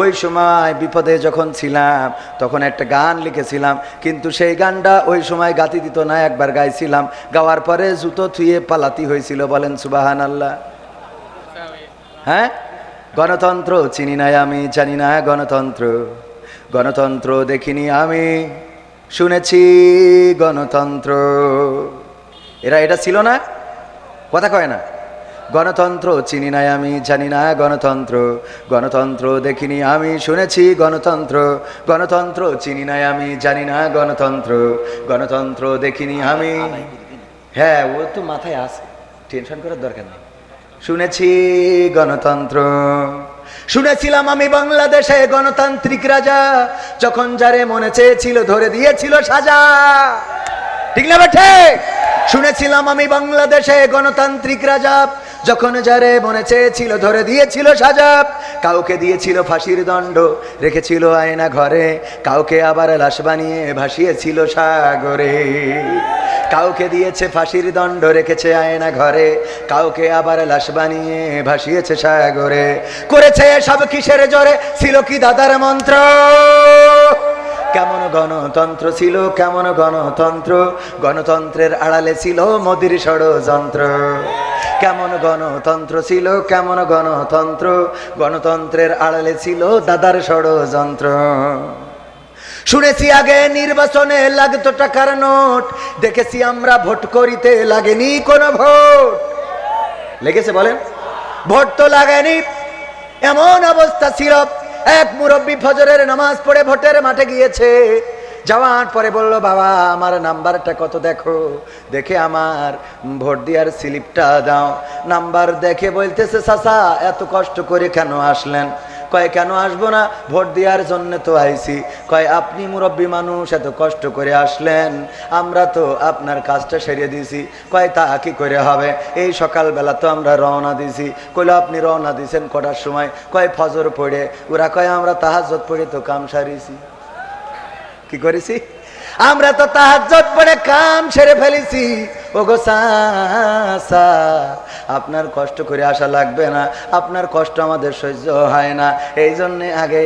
ওই সময় বিপদে যখন ছিলাম তখন একটা গান লিখেছিলাম, কিন্তু সেই গানটা ওই সময় গাতি দিত না। একবার গাইছিলাম, গাওয়ার পরে জুতো থুয়ে পালাতি হয়েছিল। বলেন সুবহানাল্লাহ। হ্যাঁ, গণতন্ত্র চিনি না আমি, জানি না গণতন্ত্র, গণতন্ত্র দেখিনি আমি, শুনেছি গণতন্ত্র। এটা ছিল না, কথা কয় না। গণতন্ত্র চিনি না আমি, জানি না গণতন্ত্র, গণতন্ত্র দেখিনি আমি, শুনেছি গণতন্ত্র। গণতন্ত্র চিনি না আমি, জানি না গণতন্ত্র, গণতন্ত্র দেখিনি আমি। হ্যাঁ, ও তো মাথায় আছে, টেনশন করার দরকার নেই। শুনেছি গণতন্ত্র। শুনেছিলাম আমি বাংলাদেশে গণতান্ত্রিক রাজা, যখন যারে মনে চেয়েছিল ধরে দিয়েছিল সাজা। ঠিক না বেঠে? শুনেছিলাম আমি বাংলাদেশে গণতান্ত্রিক রাজা, যখন যারে মনে চেয়েছিল ধরে দিয়েছিল সাজা। কাউকে দিয়েছিল ফাঁসির দণ্ড, রেখেছিল আয়না ঘরে, কাউকে আবার লাশ বানিয়ে ভাসিয়েছিল সাগরে। কাউকে দিয়েছে ফাঁসির দণ্ড, রেখেছে আয়না ঘরে, কাউকে আবার লাশ বানিয়ে ভাসিয়েছে সাগরে। করেছে সব কিসের জোরে, ছিল কি দাদার মন্ত্র? কেমন গণতন্ত্র ছিল, কেমন গণতন্ত্র, গণতন্ত্রের আড়ালে ছিল মোদির ষড়যন্ত্র। কেমন গণতন্ত্র ছিল, কেমন গণতন্ত্র, গণতন্ত্রের আড়ালে ছিল দাদার ষড়যন্ত্র। শুনেছি আগে নির্বাচনে লাগতো টাকার নোট, দেখেছি আমরা ভোট করিতে লাগেনি কোনো ভোট। লেগেছে বলেন? ভোট তো লাগেনি। এমন অবস্থা ছিল, এক মুরব্বী ফজরের নামাজ পড়ে ভোটের মাঠে গিয়েছে। যাওয়ার পরে বলল, বাবা আমার নাম্বারটা কত দেখো, দেখে আমার ভোট দেওয়ার স্লিপটা দাও। নাম্বার দেখে বলতেছে, চাচা এত কষ্ট করে কেন আসলেন? কয়, কেন আসবো না, ভোট দেওয়ার জন্য তো আইছি। কয়, আপনি মুরব্বী মানুষ, এত কষ্ট করে আসলেন, আমরা তো আপনার কাজটা সেরে দিয়েছি। কয়, তা কি করে হবে, এই সকালবেলা তো আমরা রওনা দিছি। কইলো, আপনি রওনা দিয়েছেন কটার সময়? কয়, ফজর পড়ে। ওরা কয়, আমরা তাহাজ্জুদ পড়ে তো কাম সারিছি। কি করেছি? আমরা তো তাহাজ্জুদ পড়ে কাম সেরে ফেলেছি। ওগো চাচা, আপনার কষ্ট করে আসা লাগবে না, আপনার কষ্ট আমাদের সহ্য হয় না, এই জন্যে আগে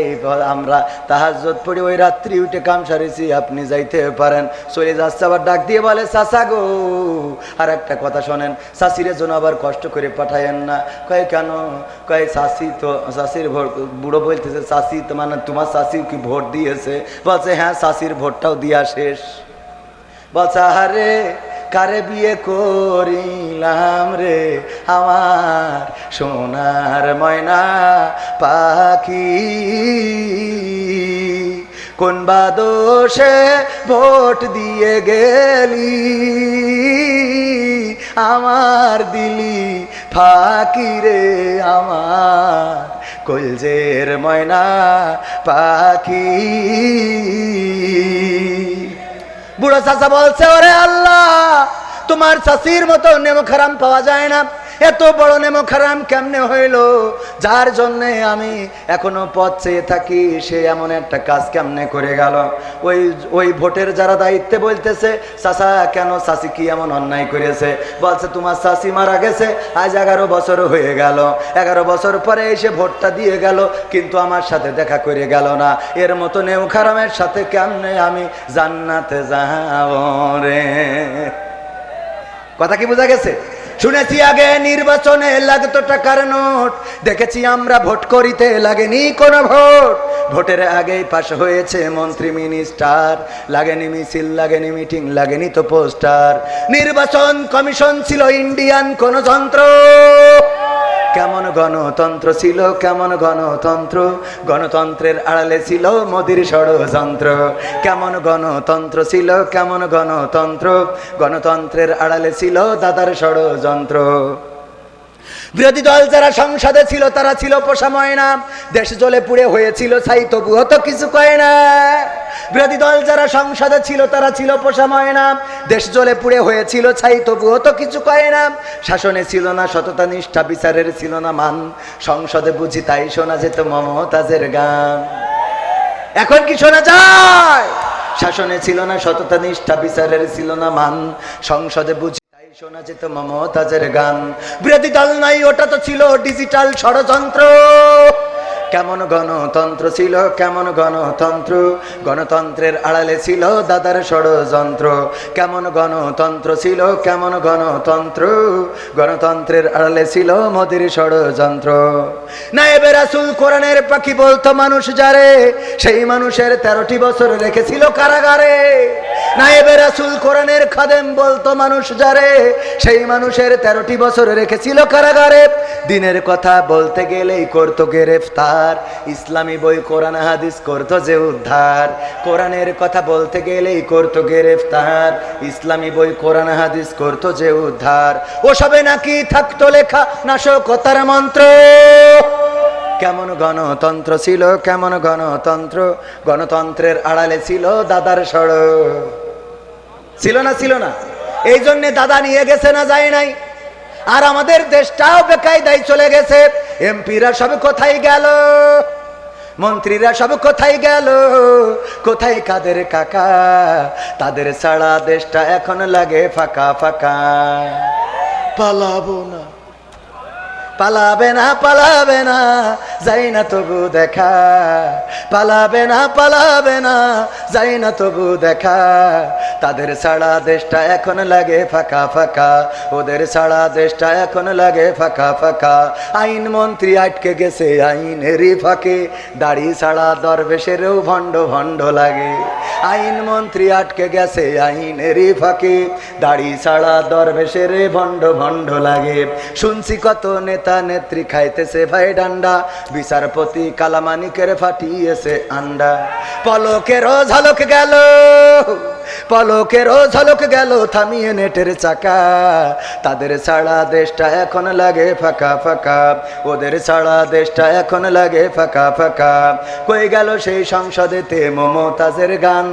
আমরা তাহাজ্জুদ পড়ে ওই রাত্রি উঠে কাম সারিছি, আপনি যাইতে পারেন। চলে যাচ্ছে, আবার ডাক দিয়ে বলে, চাচা গো আর একটা কথা শোনেন, চাষিরে জন্য আবার কষ্ট করে পাঠায়েন না। কয়, কেন? কয়, চাষি তো, চাষির ভোট, বুড়ো বলতেছে, চাষি তো মানে তোমার চাষি কি ভোট দিয়েছে? বলছে, হ্যাঁ চাষির ভোটটাও দিয়া শেষ। বলছে, আরে কারে বিয়ে করিলাম রে আমার সোনার ময়না পাখি, কোন বাদোষে ভোট দিয়ে গেলি, আমার দিলি ফাঁকি রে আমার কলজের ময়না পাখি। বুড়ো চাচা বলছে, ওরে আল্লাহ, তোমার চাষির মতো নেমো খারাম পাওয়া যায় না। এত বড় নেমো খারাম কেমনে হইল, যার জন্য আমি এখনো পথ চেয়ে থাকি, সে এমন একটা কাজ কেমনে করে গেল? ওই ভোটের যারা দায়িত্বে বলতেছে, চাচা কেন, চাচি কি এমন অন্যায় করেছে? বলছে, তোমার চাচি মারা গেছে আজ 11 বছর হয়ে গেল, 11 বছর পরে এসে ভোটটা দিয়ে গেল, কিন্তু আমার সাথে দেখা করে গেল না। এর মতো নেমো খারামের সাথে কেমনে আমি জান্নাতে যাব রে? কথা কি বোঝা গেছে? শুনেছি আগে নির্বাচনে লাগতো টাকার নোট, দেখেছি আমরা ভোট করিতে লাগেনি কোনো ভোট। ভোটের আগেই পাশ হয়েছে মন্ত্রী মিনিস্টার, লাগেনি মিছিল, লাগেনি মিটিং, লাগেনি তো পোস্টার। নির্বাচন কমিশন ছিল ইন্ডিয়ান কোন যন্ত্র। কেমন গণতন্ত্র ছিল, কেমন গণতন্ত্র, গণতন্ত্রের আড়ালে ছিল মোদির ষড়যন্ত্র। কেমন গণতন্ত্র ছিল, কেমন গণতন্ত্র, গণতন্ত্রের আড়ালে ছিল দাদার ষড়যন্ত্র। বিরোধী দল যারা সংসদে ছিল তারা ছিল পোষা ময়না, দেশ জ্বলে পুড়ে হয়েছিল ছাই, তবুও তো কিছু কয় না। বিরোধী দল যারা সংসদে ছিল তারা ছিল পোষা ময়না, দেশ জ্বলে পুড়ে হয়েছিল ছাই, তবুও তো কিছু কয় না। শাসনে ছিল না সততা নিষ্ঠা, বিচারের ছিল না মান, সংসদে বুঝি তাই শোনা যেত মমতাজের গান। এখন কি শোনা যায়? শাসনে ছিল না সততা নিষ্ঠা, বিচারের ছিল না মান, সংসদে বুঝি শোনা যেত মমতাজের গান। বিরোধী দল নাই, ওটা তো ছিল ডিজিটাল ষড়যন্ত্র। কেমন গণতন্ত্র ছিল, কেমন গণতন্ত্র, গণতন্ত্রের আড়ালে ছিল দাদার ষড়যন্ত্র। কেমন গণতন্ত্র ছিল, কেমন গণতন্ত্র, গণতন্ত্রের আড়ালে ছিল মোদির ষড়যন্ত্র। নায়েবে রাসূল কোরআনের পাখি বলতো মানুষ যারে, সেই মানুষের 13টি বছর রেখেছিল কারাগারে। নায়েবে রাসূল কোরআনের খাদেম বলতো মানুষ যারে, সেই মানুষের 13টি বছর রেখেছিল কারাগারে। দিনের কথা বলতে গেলেই করতো গ্রেফতার, ইসলামী বই কোরআন হাদিস করতো যে উদ্ধার। কোরআনের কথা বলতে গেলেই করতো গ্রেফতার, ইসলামী বই কোরআন হাদিস করতো যে উদ্ধার। ওসবে নাকি থাকতো লেখা নাশকতার মন্ত্র। কেমন গণতন্ত্র ছিল, কেমন গণতন্ত্র, গণতন্ত্রের আড়ালে ছিল দাদার ষড়। ছিল না, ছিল না? এই জন্যে দাদা নিয়ে গেছে না যায় নাই? আর আমাদের দেশটাও বেকায়দায় চলে গেছে। এমপিরা সব কোথায় গেল, মন্ত্রীরা সব কোথায় গেল, কোথায় কাদের কাকা? তাদের ছাড়া দেশটা এখন লাগে ফাঁকা ফাঁকা। পালাবো না, পালাবে না, পালাবে না, যাই না তবু দেখা। পালাবে না, পালাবে না, যাই না তবু দেখা। তাদের ছাড়া দেশটা এখন লাগে ফাঁকা ফাঁকা, ওদের ছাড়া দেশটা এখন লাগে ফাঁকা ফাঁকা। আইন মন্ত্রী আটকে গেছে আইনেরই ফাঁকে, দাড়ি ছাড়া দরবেশেরও ভণ্ড ভণ্ড লাগে। আইন মন্ত্রী আটকে গেছে আইনেরই ফাঁকে, দাড়ি ছাড়া দরবেশের ভণ্ড ভণ্ড লাগে। শুনছি কত নেতা নেত্রী খাইতেছে ভাই ডান্ডা, বিচারপতি কালামানিকের ফাটিয়েছে আন্ডা। পলকেরও ঝলক গেল, পলকেরও ঝলক গেল থামিয়ে নেটের চাকা। তাদের ছাড়া দেশটা এখন লাগে ফাঁকা ফাঁকা, ওদের ছাড়া দেশটা এখন লাগে ফাঁকা ফাঁকা। কই গেল সেই সংসদেতে মমতাজের গান,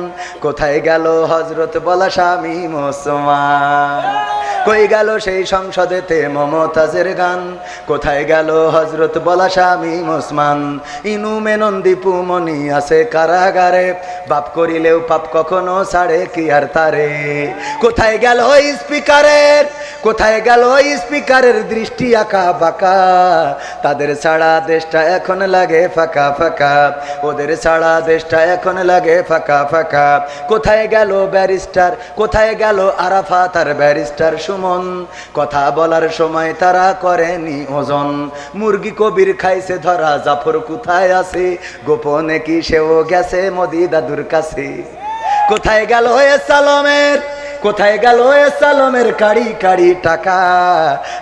কোথায় গেল হযরত বলা শামীম ওসমান? কই গেল সেই সংসদেতে মমতাজের গান, কোথায় গেল হযরত বলা শামীম ওসমান? ইনু মেনন দীপু মনি আছে কারাগারে, বাপ করিলেও পাপ কখনো ছাড়ে কি আর তারে? কোথায় গেল স্পিকারের, কোথায় গেল স্পিকারের দৃষ্টি আঁকা বাঁকা? তাদের ছাড়া দেশটা এখন লাগে ফাঁকা ফাঁকা, ওদের ছাড়া দেশটা এখন লাগে ফাঁকা ফাঁকা। কোথায় গেল ব্যারিস্টার, কোথায় গেল আরাফাত আর ব্যারিস্টার সুমন? কথা বলার সময় তারা করেনি ওজন। মুরগি কবির খাইছে ধরা, জাফর কোথায় আছে? গোপনে কি সেও গেছে মোদি দাদুর কাছে? কোথায় গেল সালমের, কোথায় গেল সালমের কাড়ি কাড়ি টাকা?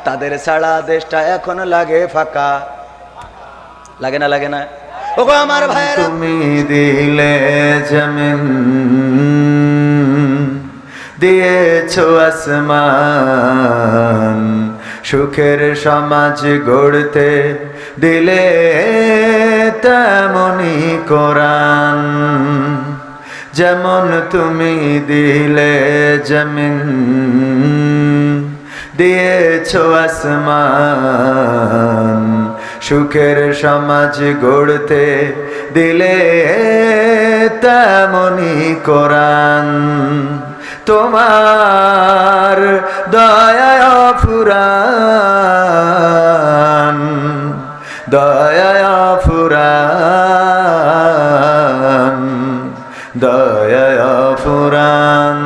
তাদের ছাড়া দেশটা এখন লাগে ফাঁকা। লাগে না, লাগে না? ওগো আমার ভাই, তুমি দিলে জমিন, দিয়েছো আসমান, সুখের সমাজ গড়তে দিলে তেমনি কোরআন। যেমন তুমি দিলে জমিন, দিয়েছো আসমান, সুখের সমাজ গড়তে দিলে তেমনি কোরআন। তোমার দয়ায় ফুরান, দয়ায় ফুরান, দয়ায় ফুরান।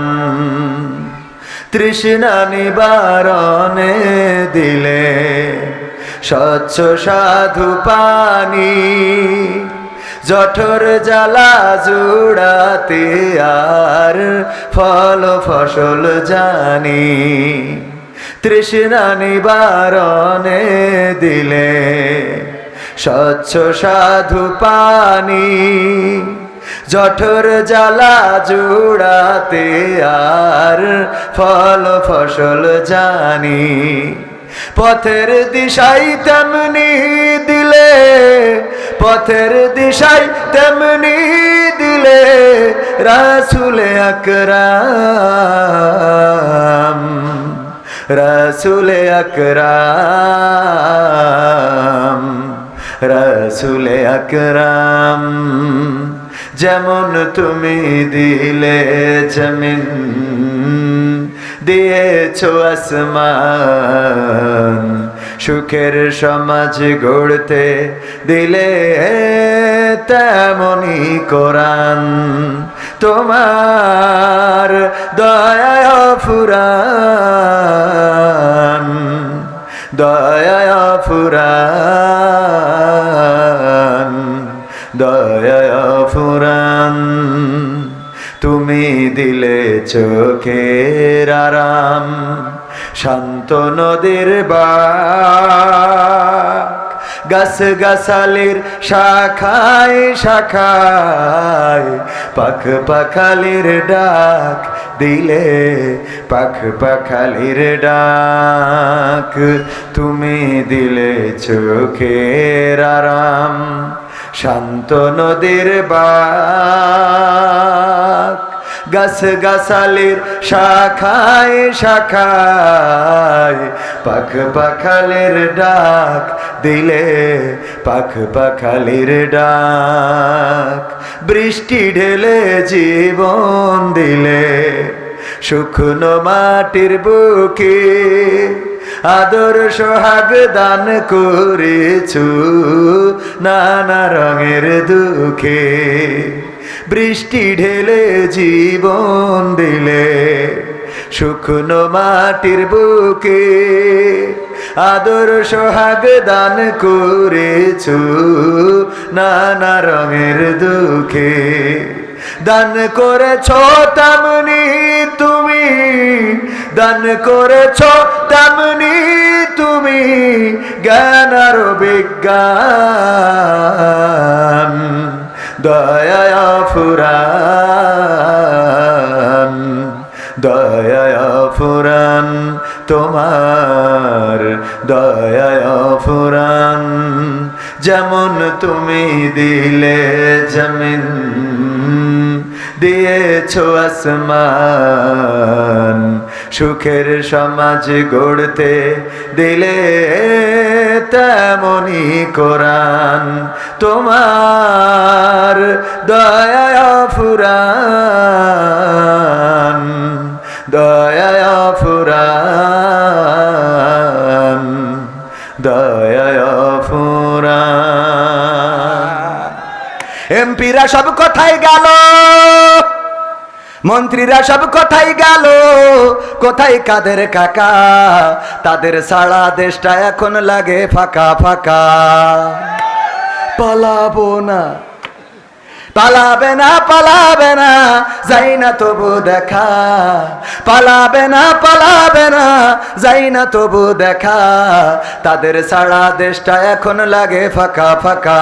তৃষ্ণা নিবারণে দিলে স্বচ্ছ সাধু পানি, জঠর জ্বালা জুড়াতে আর ফল ফসল জানি। তৃষ্ণা নিবারণে দিলে স্বচ্ছ সাধু পানি, জঠর জ্বালা জুড়াতে আর ফল ফসল জানি। পথের দিশাই তেমনি দিলে, পথের দিশাই তেমনি দিলে রাসূলে আকরাম, রাসূলে আকরাম, রাসূলে আকরাম। যেমন তুমি দিলে জমিন, দিয়েছো আসমান, সুখের সমাজ গড়তে দিলে তেমনি কোরআন তোমার দয়ায় ফুরান দয়ায় ফুরান দয়ায় ফুরান তুমি দিলে চোখের আরাম শান্ত নদীর বাক গাছ গাছালির শাখায় শাখায় পাখ পাখালির ডাক দিলে পাখ পাখালির ডাক তুমি দিলে চোখের আরাম শান্ত নদীর বাক গাছ গাছালির শাখায় শাখায় পাখ পাখালির ডাক দিলে পাখ পাখালির ডাক বৃষ্টি ঢেলে জীবন দিলে শুকনো মাটির বুকে আদর সোহাগ দান করেছু নানা রঙের দুঃখে বৃষ্টি ঢেলে জীবন দিলে শুকনো মাটির বুকে আদর সোহাগ দান করেছু নানা রঙের দুঃখে দান করেছ তেমনি তুমি দান করেছ তেমনি তুমি জ্ঞান আর বিজ্ঞান দয়ায় ফুরান দয়ায় ফুরান তোমার দয়ায় ফুরান যেমন তুমি দিলে জমিন দিয়েছো আসমান সুখের সমাজ গড়তে দিলে তেমনি কোরআন তোমার দয়ায় ফুরান দয়ায় ফুরান দয়ায় ফুরান এমপিরা সব কোথায় গেল মন্ত্রীরা সব কোথায় গেল কোথায় কাদের কাকা তাদের সারা দেশটা এখন লাগে ফাঁকা ফাঁকা পালাবো না পালাবে না পালাবে না যাই না তবু দেখা পালাবে না পালাবে না যাই না তবু দেখা তাদের সারা দেশটা এখন লাগে ফাঁকা ফাঁকা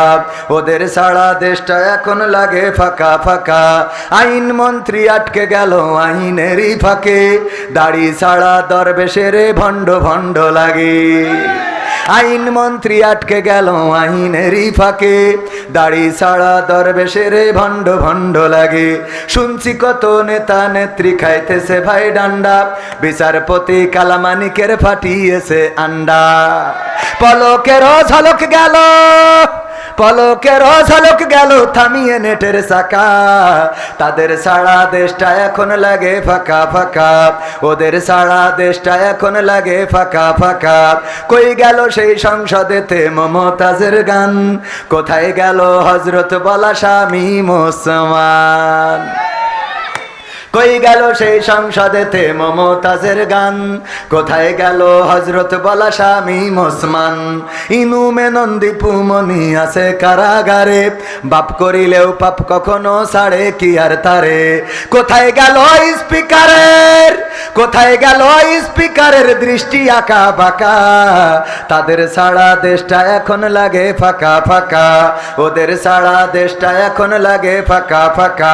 ওদের সারা দেশটা এখন লাগে ফাঁকা ফাঁকা আইন মন্ত্রী আটকে গেল আইনেরই ফাঁকে দাড়ি ছাড়া দরবেশের ভণ্ড ভণ্ড লাগে আইন মন্ত্রী আটকে গেল আইনেরই ফাঁকে দাড়ি ছাড়া দরবেশের ভণ্ড ভণ্ড লাগে শুনছি কত নেতা নেত্রী খাইতেছে ভাই ডান্ডা বিচারপতি কালামানিকের ফাটিয়েছে আন্ডা পলকেরও ঝলক গেল পলকের ঝলক গেল থামিয়ে নেটের চাকা তাদের সারা দেশটা এখন লাগে ফাঁকা ফাঁকা ওদের সারা দেশটা এখন লাগে ফাঁকা ফাঁকা কই গেল সেই সংসদেতে মমতাজের গান কোথায় গেল হযরত বলা শামীম ওসমান কই গেল সেই সংসদেতে মমতাজের গান কোথায় গেল হযরত বলা শামীম ওসমান ইনুমে নন্দীপু মনি আছে কারাগারে বাপ করিলেও পাপ কখনো ছাড়ে কি আর তারে কোথায় গেল স্পিকারের কোথায় গেল স্পিকারের দৃষ্টি আঁকা বাঁকা তাদের সারা দেশটা এখন লাগে ফাঁকা ফাঁকা ওদের সারা দেশটা এখন লাগে ফাঁকা ফাঁকা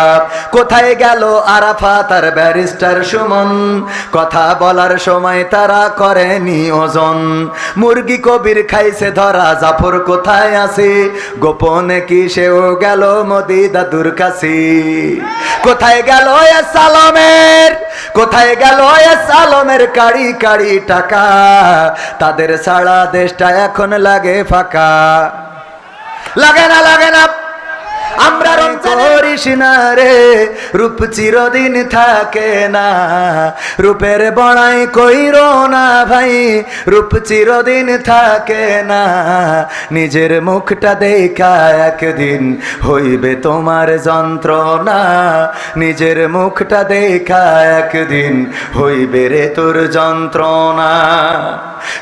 কোথায় গেল আরাফাত আর ব্যারিস্টার সুমন কথা বলার সময় তারা করেনি ওজন মুরগি কবির খাইছে ধরা জাফর কোথায় আছে গোপনে কি সেও গেল মোদি দাদুর কাছে কোথায় গেল সালামের কোথায় গেল সালামের কাড়ি কাড়ি টাকা তাদের সারা দেশটা এখন লাগে ফাঁকা লাগে না আমরা করিস না রে, রূপ চিরদিন থাকে না। রূপের বড়াই কইরো না ভাই, রূপ চিরদিন থাকে না। নিজের মুখটা দেখা একদিন হইবে তোমার যন্ত্রণা, নিজের মুখটা দেখা একদিন হইবে রে তোর যন্ত্রণা।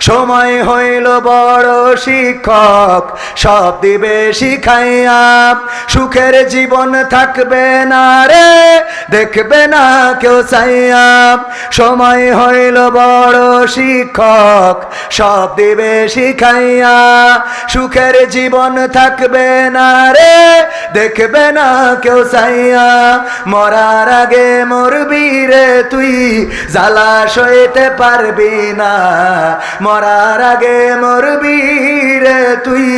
সময় হইল বড় শিক্ষক, সব দিবে শিখাইয়া। সুখের জীবন থাকবে না রে, দেখবে না কেউ চাইয়া। সময় হইল বড় শিক্ষক, সব দিবে শিখাইয়া। সুখের জীবন থাকবে না রে, দেখবে না কেউ চাইয়া। মরার আগে মরবি রে তুই, জ্বালা সইতে পারবি না। মরার আগে মরবি রে তুই,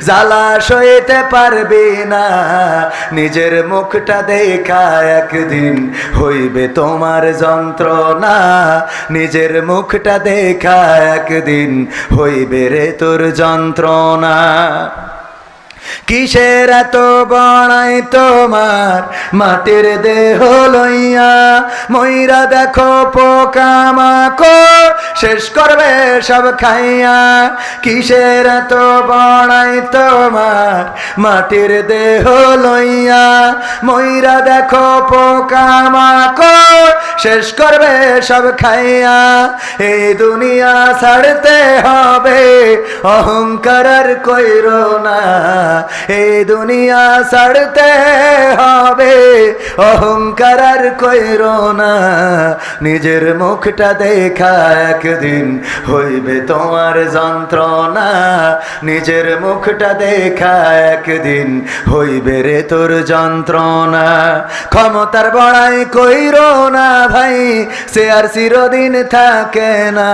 জ্বালা সইতে পারবি না। নিজের মুখটা দেখা একদিন হইবে তোমার যন্ত্রণা, নিজের মুখটা দেখা একদিন হইবে রে তোর যন্ত্রণা। কিসের এত বড়াই তোমার মাটির দেহ লইয়া, ময়রা দেখো পোকামাকড় শেষ করবে সব খাইয়া। কিসের এত বড়াই তোমার মাটির দেহ লইয়া, ময়রা দেখো পোকামাকড় শেষ করবে সব খাইয়া। এই দুনিয়া ছাড়তে হবে, অহংকার আর কইরো না। এই দুনিয়া ছাড়তে হবে, অহংকার আর কইরো না। নিজের মুখটা দেখা একদিন হইবে তোমার যন্ত্রণা, নিজের মুখটা দেখা একদিন হইবে রে তোর যন্ত্রণা। ক্ষমতার বড়াই কইরো না ভাই, সে আর চিরদিন থাকে না।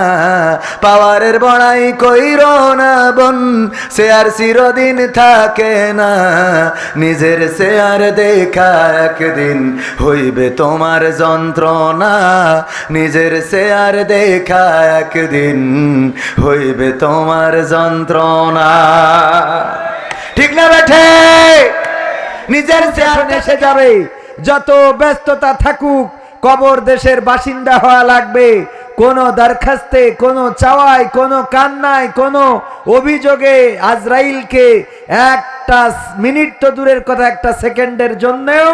পাওয়ারের বড়াই কইরো না বোন, সে আর চিরদিন থাকে না। নিজের শেয়ার দেখা একদিন হইবে তোমার যন্ত্রণা, নিজের শেয়ার দেখা একদিন হইবে তোমার যন্ত্রণা। ঠিক না বেঠে? নিজের শেয়ার এসে যাবে, যত ব্যস্ততা থাকুক কবর দেশের বাসিন্দা হওয়া লাগবে। কোন দরখাস্তে, কোন চাওয়ায়, কোন কান্নায়, কোন অভিযোগে আজরাইলকে একটা মিনিট তো দূরের কথা, একটা সেকেন্ডের জন্যও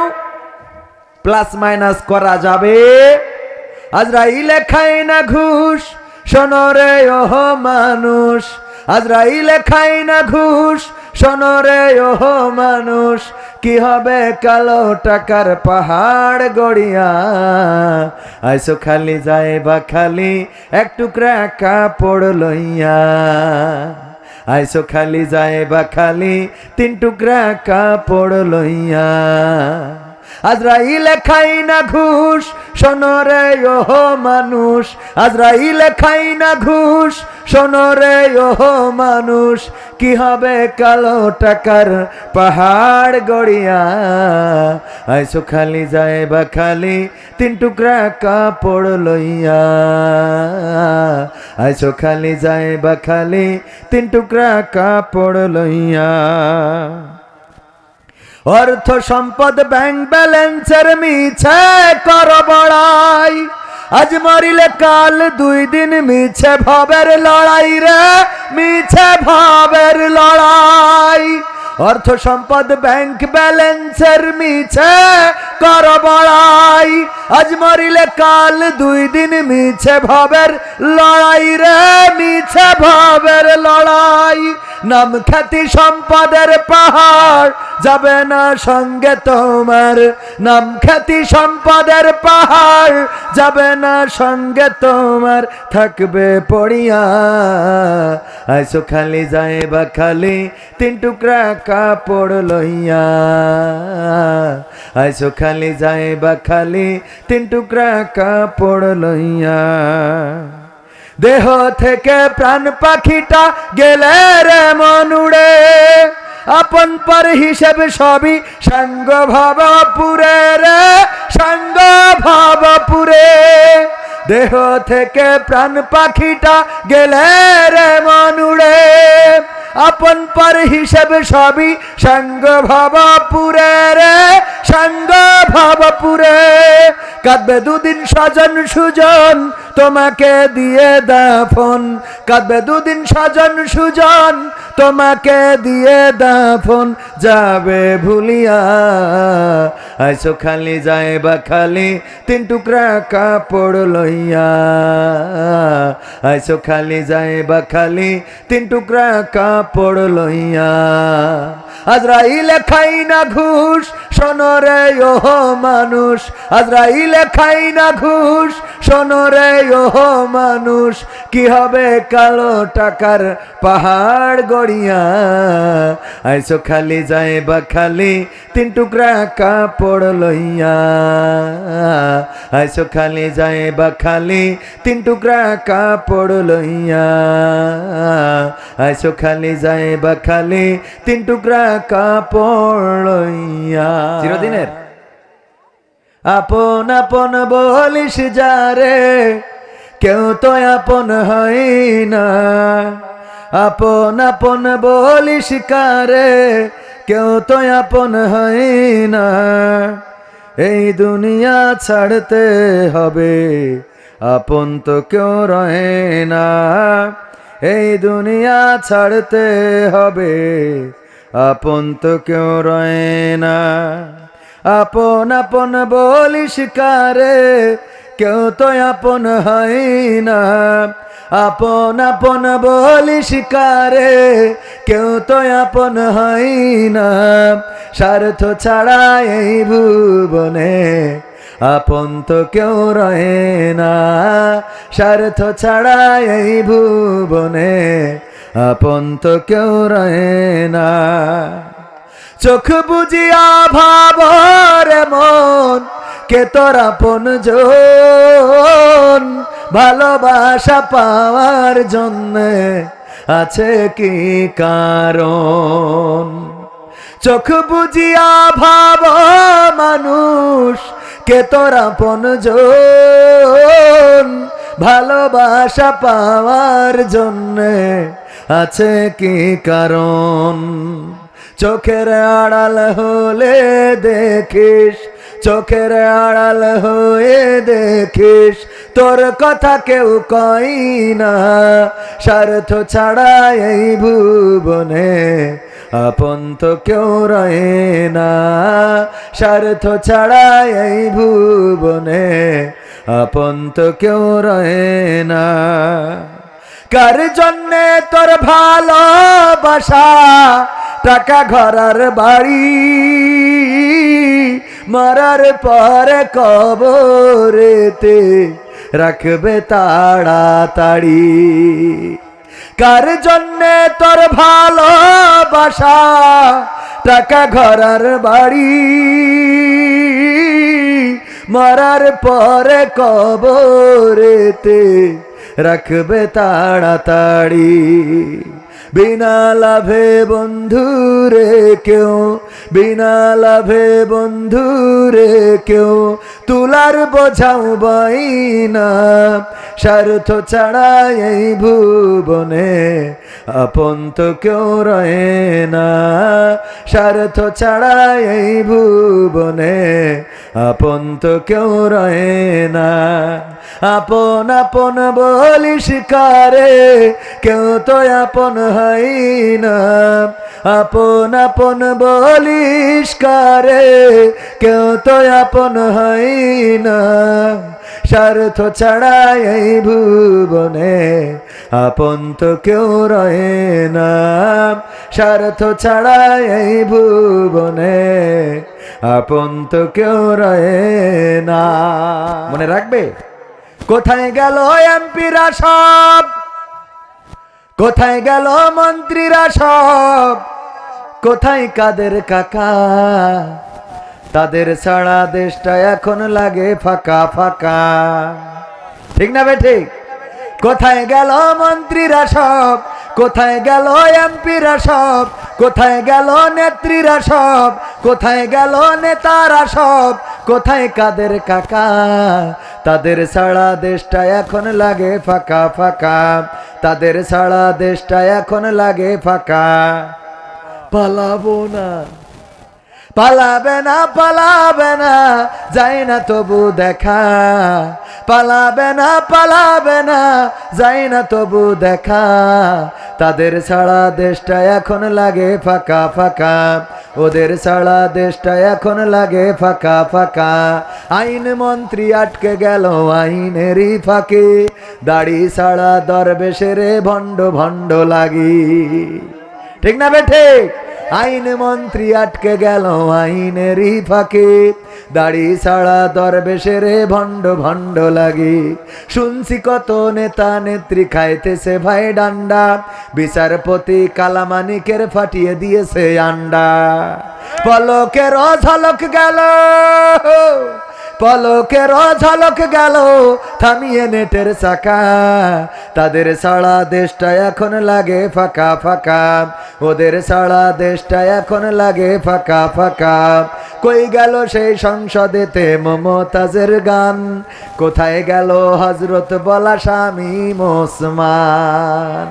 প্লাস মাইনাস করা যাবে। আজরাইলে খায় না ঘুষ, শোনো রে ওহ মানুষ। আজরাইলে খায় না ঘুষ, শোনো রে ওহ মানুষ। কি হবে কালো টাকার পাহাড় গড়িয়া, আইসো খালি যায় বা খালি এক টুকরা কাপড় লইয়া। আইসো খালি যায় বা খালি তিন টুকরা কাপড় লইয়া। আজরাইলে খাই না ঘুষ, শোনো রে ওহ মানুষ। আজরাইলে খাই না ঘুষ, শোনো রে ওহ মানুষ। কি হবে কালো টাকার পাহাড় গড়িয়া, আইসো খালি যায় বা খালি তিন টুকরা কাপড় লইয়া। আইসো খালি যায় বা খালি তিন টুকরা কাপড় লইয়া। অর্থ সম্পদ ব্যাংক ব্যালেন্সের মিছে কর বড়াই, আজ মরিলে কাল দুই দিন মিছে ভবের লড়াই রে, মিছে ভবের লড়াই। অর্থ সম্পদ ব্যাংক ব্যালেন্সের মিছে কর বড়াই, আজ মরিলে কাল দুই দিন মিছে ভবের লড়াই রে, মিছে ভবের লড়াই। নাম খ্যাতি সম্পদের পাহাড় যাবে না সঙ্গে তোমার, নাম খ্যাতি সম্পদের পাহাড় যাবে না সঙ্গে তোমার, থাকবে পড়িয়া। আইসো খালি যায় বা খালি তিন টুকরা কাপড় লইয়া। আইসো খালি যায় বা খালি তিন টুকরা কাপড় লইয়া। দেহ থেকে প্রাণ পাখিটা গেলে রে মনুড়ে, আপন পর হিসেব সবই সাঙ্গ ভাবপুরে রে, সাঙ্গ ভাবপুরে। দেহ থেকে প্রাণ পাখিটা গেলে রে মনুড়ে, আপন পর হিসেব সবই সাঙ্গ ভাবপুরে রে, পুরে, কাঁদবে দুদিন স্বজন সুজন তোমাকে দিয়ে দাফন, কাঁদবে দুদিন স্বজন সুজন তোমাকে দিয়ে দাফন, যাবে ভুলিয়া আইসো খালি যাইবা খালি তিন টুকরা কাপড় লইয়া, আইসো খালি যাইবা খালি তিন টুকরা কাপড় লইয়া। আজরাইলে খাই না ঘুষ শোনো রে ওহ মানুষ, আজরাইলে খাই না ঘুষ শোনো রে ওহ মানুষ, কি হবে কালো টাকার পাহাড় গড়িয়া, আইসো খালি যাইবা খালি তিন টুকরা কাপড় লইয়া, আইসো খালি যাইবা খালি তিন টুকরা কাপড় লইয়া, আইসো খালি যাইবা খালি তিন টুকরা কাপড় লইয়া। চিরদিনের আপন আপন বলিস যারে কেউ তো আপন হয় না, আপন আপন বলিস কারে কেউ তো আপন হয় না, এই দুনিয়া ছাড়তে হবে আপন তো কেউ রহে না, এই দুনিয়া ছাড়তে হবে আপন তো কেউ রহে না। আপন আপন বলিস কারে কেউ তো আপন হয় না, আপন আপন বলিস কারে কেউ তো আপন হয় না, স্বার্থ ছাড়া এই ভুবনে আপন তো কেউ রহে না, স্বার্থ ছাড়া এই ভুবনে আপন তো কেউ রহে না। চোখ বুঝিয়া ভাবর মন কে তোর আপন জন, ভালোবাসা পাওয়ার জন্য আছে কি কারণ, চোখ বুঝিয়া ভাব মানুষ কে তোর আপন জন, ভালোবাসা পাওয়ার জন্য আছে কি কারণ, চোখের আড়াল হলে দেখিস, চোখের আড়াল হয়ে দেখিস তোর কথা কেউ কই না, স্বার্থ ছাড়া এই ভুবনে আপন তো কেউ রহে না, স্বার্থ ছাড়া এই ভুবনে আপন তো কেউ রহে না। কার জন্যে তোর ভালোবাসা টাকা ঘরার বাড়ি, মরার পরে কবরেতে রাখবে তাড়াতাড়ি, কার জন্যে তোর ভালোবাসা টাকা ঘরার বাড়ি, মরার পরে কবরেতে রাখবে তাড়াতাড়ি। বিনা লাভে বন্ধুরে কেউ, বিনা লাভে বন্ধুরে কেউ তুলার বোঝাও বাইনা, স্বার্থ ছাড়া এই ভুবনে আপন তো কেউ রহে না, স্বার্থ ছাড়া এই ভুবনে আপন তো কেউ রহে না। আপন আপন বলিস কারে কেউ তো আপন হয় না, আপন আপন বলিস কারে কেউ তো আপন হয় না, স্বার্থ ছাড়া এই ভুবনে আপন তো কেউ রহে না, স্বার্থ ছাড়া এই ভুবনে আপন তো কেউ রহে না। মনে রাখবে, কোথায় গেল এমপিরা সব, কোথায় গেল মন্ত্রীরা সব, কোথায় কাদের কাকা, তাদের ছাড়া দেশটা এখন লাগে ফাঁকা ফাঁকা, ঠিক না বে ঠিক? কোথায় গেল মন্ত্রীরা সব, কোথায় গেল এমপিরা সব, কোথায় গেল নেত্রীরা সব, কোথায় গেল নেতারা সব, কোথায় কাদের কাকা, তাদের ছাড়া দেশটা এখন লাগে ফাঁকা ফাঁকা, তাদের ছাড়া দেশটা এখন লাগে ফাঁকা। পালাবো না, পালাবে না যায় না তবু দেখা, পালাবে না যায় না তবু দেখা, তাদের ছাড়া দেশটা এখন লাগে ফাঁকা ফাঁকা, ওদের ছাড়া দেশটা এখন লাগে ফাঁকা ফাঁকা। আইন মন্ত্রী আটকে গেল আইনেরই ফাঁকে, দাড়ি ছাড়া দরবেশেরে ভণ্ড ভণ্ড লাগি, ঠিক না বেঠে? আইন মন্ত্রী আটকে গেল আইনেরই ফাঁকে, দাড়ি ছাড়া দরবেশেরে ভণ্ড ভণ্ড লাগে। শুনছি কত নেতা নেত্রী খাইতেছে ভাই ডান্ডা, বিচারপতি কালামানিকের ফাটিয়ে দিয়েছে আন্ডা। পলকের ঝলক গেল, পলকের ঝলক গেল থামিয়ে নেটের চাকা, তাদের ছাড়া দেশটা এখন লাগে ফাঁকা ফাঁকা, ওদের ছাড়া দেশটা এখন লাগে ফাঁকা ফাঁকা। কই গেল সেই সংসদেতে মমতাজের গান, কোথায় গেল হজরত বলা শামীম ওসমান?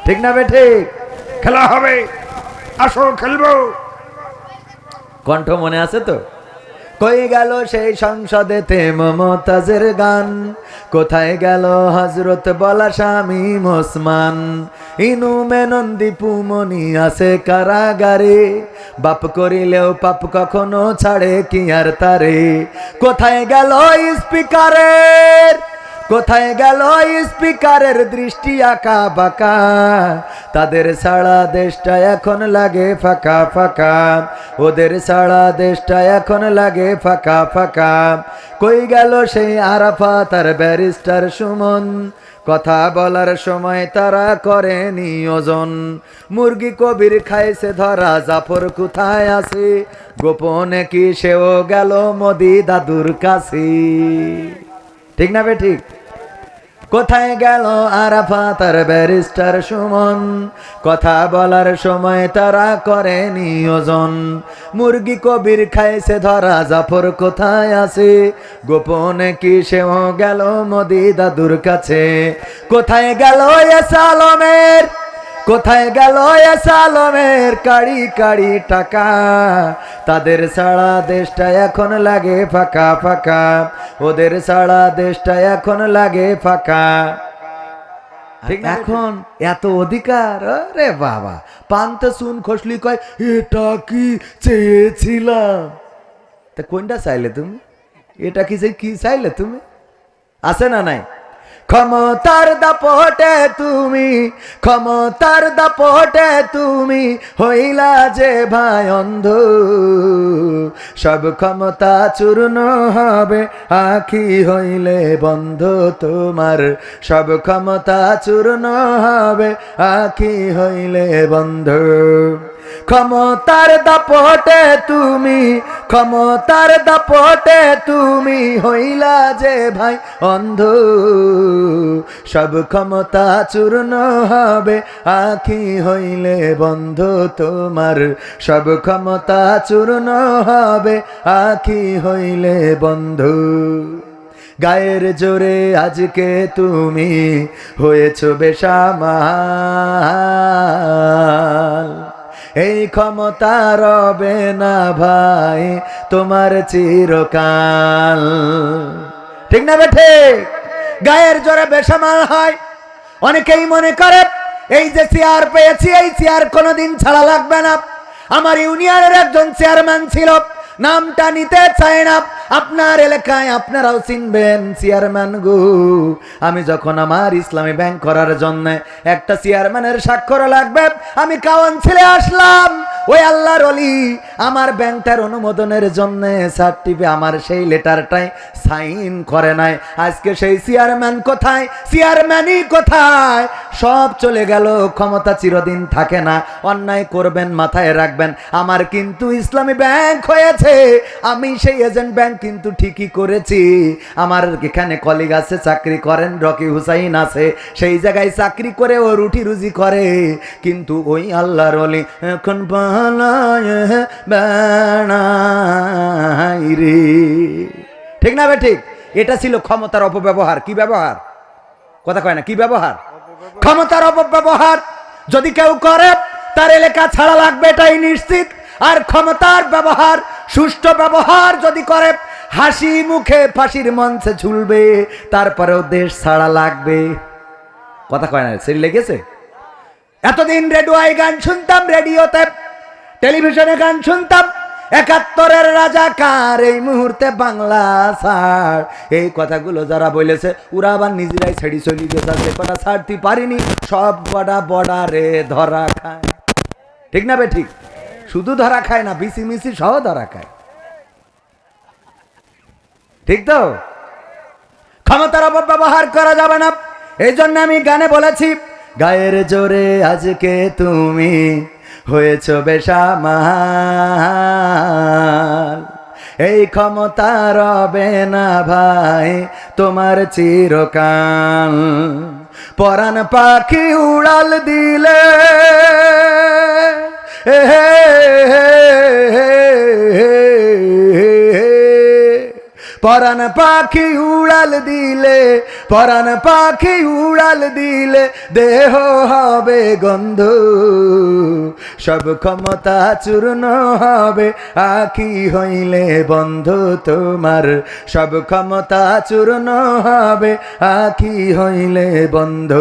ঠিক না বেঠিক? খেলা হবে, আসো খেলবো, কণ্ঠ মনে আছে তো? কই গেল সেই সংসদেতে মমতাজের গান, কোথায় গেল হজরত বলা শামীম ওসমান? ইনু মেনন দীপু মনি আছে কারাগারে, বাপ করিলেও পাপ কখনো ছাড়ে কি আর তারে? কোথায় গেল স্পিকারের, কোথায় গেল স্পিকারের দৃষ্টি আঁকা বাঁকা, তাদের ছাড়া দেশটা এখন লাগে ফাঁকা ফাঁকা, ওদের ছাড়া দেশটা এখন লাগে ফাঁকা ফাঁকা। কই গেল সেই আরাফাত আর ব্যারিস্টার সুমন, কথা বলার সময় তারা করে নিয়োজন? মুরগি কবির খাইছে ধরা, জাফর কোথায় আছে? গোপনে কি সেও গেল মোদি দাদুর কাছে? ঠিক না বে ঠিক? কোথায় গেল আরাফাত আর ব্যারিস্টার সুমন, কথা বলার সময় তারা করে নিয়োজন? মুরগি কবির খাইছে ধরা, জাফর কোথায় আছে? গোপনে কি সেও গেল মোদি দাদুর কাছে? কোথায় গেল এসালমের, কোথায় গেল এসালমের কাড়ি কাড়ি টাকা, তাদের ছাড়া দেশটা এখন লাগে ফাঁকা ফাঁকা, ওদের ছাড়া দেশটা এখন লাগে ফাঁকা। এখন এত অধিকার, রে বাবা পান্তে শুন খসলি কয় এটা কি চেয়েছিলাম, তা কোনটা চাইলে তুমি? এটা কি চাইলে তুমি? আছে না নাই? ক্ষমতার দাপটে তুমি, ক্ষমতার দাপটে তুমি হইলা যে ভাই অন্ধ, সব ক্ষমতা চূর্ণ হবে আখি হইলে বন্ধ তোমার, সব ক্ষমতা চূর্ণ হবে আখি হইলে বন্ধ। ক্ষমতার দাপটে তুমি, ক্ষমতার দাপটে তুমি হইলা যে ভাই অন্ধ, সব ক্ষমতা চূর্ণ হবে আখি হইলে বন্ধ তোমার, সব ক্ষমতা চূর্ণ হবে আখি হইলে বন্ধ। গায়ের জোরে আজকে তুমি হয়েছ বেসামাল, এই ক্ষমতা রবে না ভাই তোমার চিরকাল। ঠিক না বেঠে? গায়ের জোরে বেসামাল হয়। অনেকেই মনে করে এই যে চেয়ার পেয়েছি, এই চেয়ার কোনোদিন ছাড়া লাগবে না। আমার ইউনিয়নের একজন চেয়ারম্যান ছিল, নামটা নিতে চায় না। আপনার এলাকায় আপনারাও চিনবেন চেয়ারম্যান গো। আমি যখন আমার ইসলামী ব্যাংক করার জন্য একটা চেয়ারম্যানের স্বাক্ষর লাগবে, আমি কাউন্সিলে আসলাম। ওই আল্লাহর ওলি আমার ব্যাংকটার অনুমোদনের জন্য সার্টিফিকেট আমার সেই লেটারটাই সাইন করে নাই। আজকে সেই চেয়ারম্যান কোথায়? চেয়ারম্যানই কোথায়? সব চলে গেল। ক্ষমতা চিরদিন থাকে না। অন্যায় করবেন মাথায় রাখবেন। আমার কিন্তু ইসলামী ব্যাংক হয়েছে, আমি সেই এজেন্ট ব্যাংক কিন্তু ঠিকই করেছি। আমার এখানে কলিগ আছে, চাকরি করেন, রকি হুসাইন আছে, সেই জায়গায় চাকরি করে ও রুটি রুজি করে। কিন্তু ওই আল্লাহর ওলি এখন রে, ঠিক না বে ঠিক? এটা ছিল ক্ষমতার অপব্যবহার। কি ব্যবহার? কথা কয় না, কি ব্যবহার? ক্ষমতার অপব্যবহার যদি কেউ করে তার এলাকা ছাড়া লাগবে, এটাই নিশ্চিত। আর ক্ষমতার ব্যবহার সুষ্ঠু ব্যবহার যদি করে হাসি মুখে ফাঁসির মঞ্চে ঝুলবে, তারপরেও দেশ ছাড়া লাগবে। কথা কয় না, সেটা লেগেছে। এতদিন রেডিওয় গান শুনতাম, রেডিওতে টেলিভিশনে গান শুনতাম, ৭১-এর রাজাকার এই মুহূর্তে বাংলা ছাড়, এই কথাগুলো যারা বলেছে ওরা আবার নিজেরাই ছেড়ে চলে গেছে। যে কটা ছাড়তে পারিনি সব কটা বর্ডারে ধরা খায়। ঠিক না বে ঠিক? শুধু ধরা খায় না, বিসি মিসি সহ ধরা খায়। ঠিক তো? ক্ষমতার অপব্যবহার করা যাবে না। এই জন্য আমি গানে বলেছি, গায়ের জোরে আজকে তুমি হয়েছ বেসামাল, এই ক্ষমতা রবে না ভাই তোমার চিরকাল। পরাণ পাখি উড়াল দিলে পরাণ পাখি উড়াল দিলে, পরাণ পাখি উড়াল দিলে দেহ হবে গন্ধ, সব ক্ষমতা চূর্ণ হবে আখি হইলে বন্ধ তোমার, সব ক্ষমতা চূর্ণ হবে আখি হইলে বন্ধ।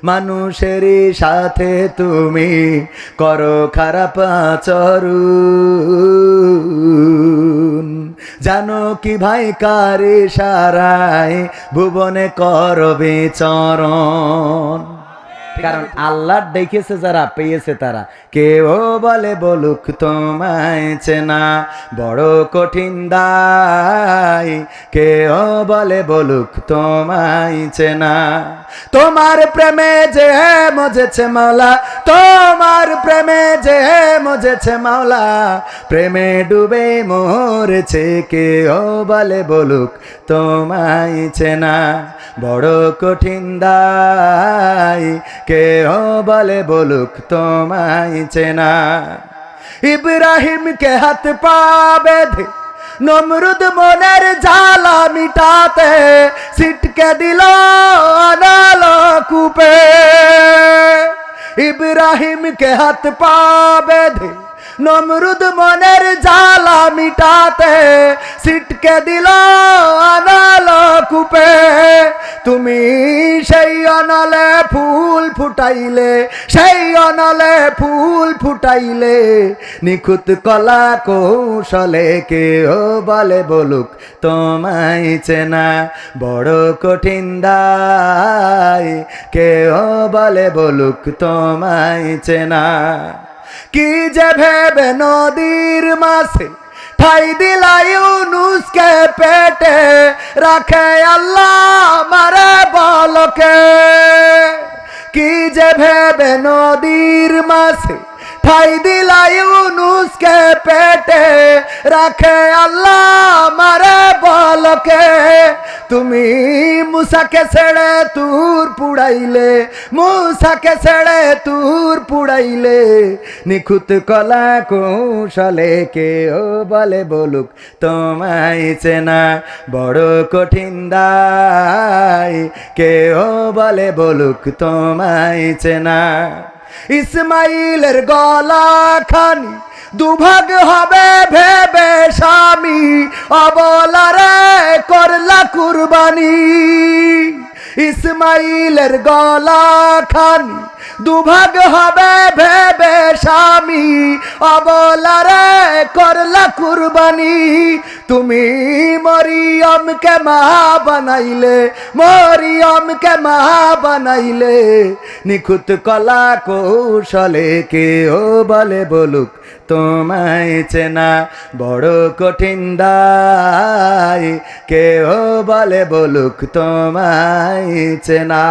মানুষের সাথে তুমি করো খারাপ আচরণ, জানো কি ভাই কারে সারায় ভুবনে করবে চরণ। কারণ আল্লাহ দেখেছে যারা পেয়েছে তারা, কেউ বলে বলুক তোমায় চেনা বড় কঠিন দায়, কেউ বলে বলুক তোমায় চেনা। তোমার প্রেমে যে মজেছে মাওলা, তোমার প্রেমে যে মজেছে মাওলা, প্রেমে ডুবে মরেছে, কেউ বলে বলুক তোমায় চেনা বড় কঠিন দায়, কেউ বলে বলুক তোমায় চেনা। ইব্রাহিম কে হাত পা বেঁধে নমরুদ মনের জ্বালা মিটাতে ছিটকে দিল আনালো কূপে, ইব্রাহিম কে হাত পা বেঁধে নমরুদ মনের জ্বালা মিটাতে ছিটকে দিল আনালো কূপে। তুমি সেই অনলে ফুল ফুটাইলে, সেই অনলে ফুল ফুটাইলে, নিখুঁত কলা কৌশলে কেউ বলে বলুক তোমায় চেনা বড় কঠিন দায়, কেউ বলে বলুক তোমায় চেনা। কি যে ভেবে নদীর মাঝে ঠাই দিলা ইউনুসকে পেটে, রাখে আল্লাহ মারে বলকে। কি যে ভেবে নদীর মাঝে ঠাই দিলা ইউনুসকে পেটে, রাখে আল্লাহ মারে বলকে। তুমি মুসাকে ছেড়ে তুর পুড়াইলে, মুসাকে ছেড়ে তুর পুড়াইলে, নিখুঁত কলা কৌশলে কেউ বলে বলুক তোমায় চেনা বড় কঠিন দায়, কেউ বলে বলুক তোমায় চেনা। ইসমাইলের গলা খানি দুভাগ হবে ভেবে স্বামী, অবলারে করলা কুরবানি। ইসমাইলের গলা খানি দুভাগ হবে ভেবে স্বামী, অবলারে করলা কুরবানি। তুমি মরিয়মকে মা বানাইলে, মরিয়মকে মা বানাইলে, নিখুঁত কলা কৌশলে কেউ বলে বলুক তোমায় চেনা বড় কঠিন দায়, কেউ বলে বলুক তোমায় চেনা।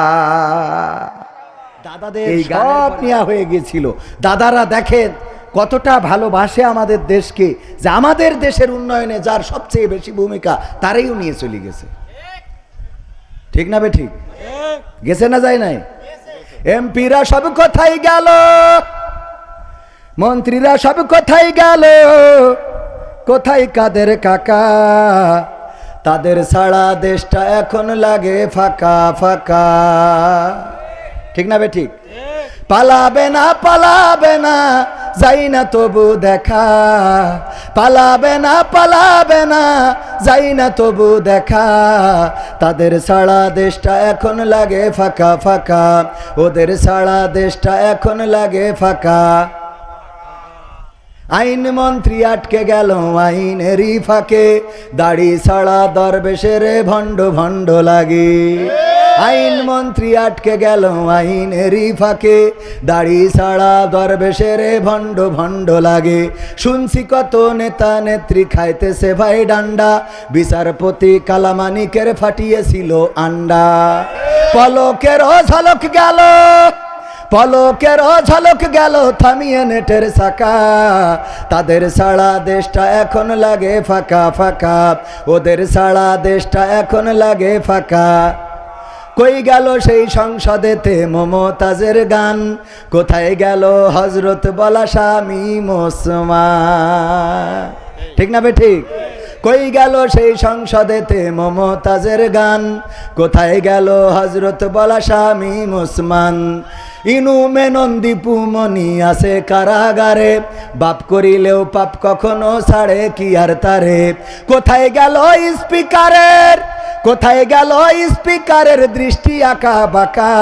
দাদাদের সব নেওয়া হয়ে গেছিল। দাদারা দেখেন কতটা ভালোবাসে আমাদের দেশকে, যে আমাদের দেশের উন্নয়নে যার সবচেয়ে বেশি ভূমিকা তারাইও নিয়ে চলে গেছে। ঠিক না বে ঠিক? গেছে না যায় নাই? এমপিরা সব কোথায় গেল, মন্ত্রীরা সব কোথায় গেল, কোথায় কাদের কাকা, তাদের ছাড়া দেশটা এখন লাগে ফাঁকা ফাঁকা। ঠিক না বে ঠিক? পালাবে না, পালাবে না, যাই না তবু দেখা, পালাবে না যাই না তবু দেখা, তাদের সারা দেশটা এখন লাগে ফাঁকা ফাঁকা, ওদের সারা দেশটা এখন লাগে ফাঁকা। আইন মন্ত্রী আটকে গেল আইনেরই ফাঁকে, দাড়ি ছাড়া দরবেশের ভণ্ড ভণ্ড লাগে। আইন মন্ত্রী আটকে গেল আইনেরই ফাঁকে, দাড়ি ছাড়া দরবেশের ভণ্ড ভণ্ড লাগে। শুনছি কত নেতা নেত্রী খাইতেছে ভাই ডান্ডা, বিচারপতি কালামানিকের ফাটিয়েছিল আন্ডা। পলকেরও ঝলক গেল, পলকেরও ঝলক গেল থামিয়ে নেটের চাকা, তাদের সারা দেশটা এখন লাগে ফাঁকা ফাঁকা, ওদের সারা দেশটা এখন লাগে ফাঁকা। কই গেল সেই সংসদেতে মমতাজের গান, কোথায় গেল হজরত বলা স্বামী মুসলমান? ঠিক না বে ঠিক? কই গেল সেই সংসদেতে মমতাজের গান, কোথায় গেল হজরত বলা স্বামী মুসলমান? ইনু মেনন দীপু মনি আছে কারাগারে, বাপ করিলেও পাপ কখনো ছাড়ে কি আর তারে। কোথায় গেল স্পিকারের, কোথায় গেল স্পিকারের দৃষ্টি আঁকা বাঁকা,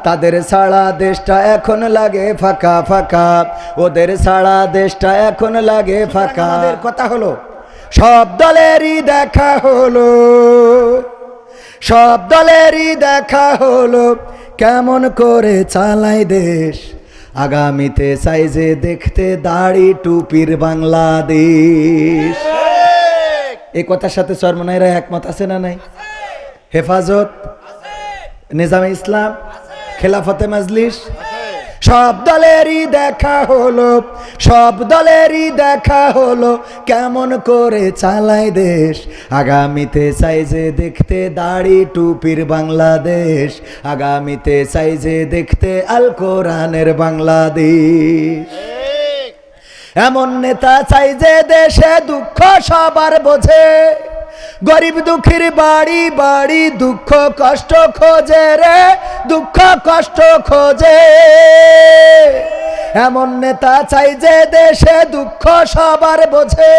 তাদের সারা দেশটা এখন লাগে ফাঁকা ফাঁকা, ওদের সারা দেশটা এখন লাগে ফাঁকা। আমাদের কথা হলো সব দলেরই দেখা হলো, সব দলেরই দেখা হলো, কেমন করে চালায় দেশ। আগামীতে চাই যে দেখতে দাড়ি টুপির বাংলাদেশ। এই কথার সাথে চরমনাইরা একমত আছে না নাই? হেফাজত, নিজামে ইসলাম, খেলাফতে মজলিস, সব দলেরই দেখা হলো, সব দলেরই দেখা হলো, কেমন করে চালায় দেশ। আগামীতে চাই যে দেখতে দাড়ি টুপির বাংলাদেশ, আগামীতে চাই যে দেখতে আল কোরআনের বাংলাদেশ। এমন নেতা চাই যে দেশে দুঃখ সবার বোঝে, গরিব দুঃখীর বাড়ি বাড়ি দুঃখ কষ্ট খোঁজে রে, দুঃখ কষ্ট খোঁজে। এমন নেতা চাই যে দেশে দুঃখ সবার বোঝে,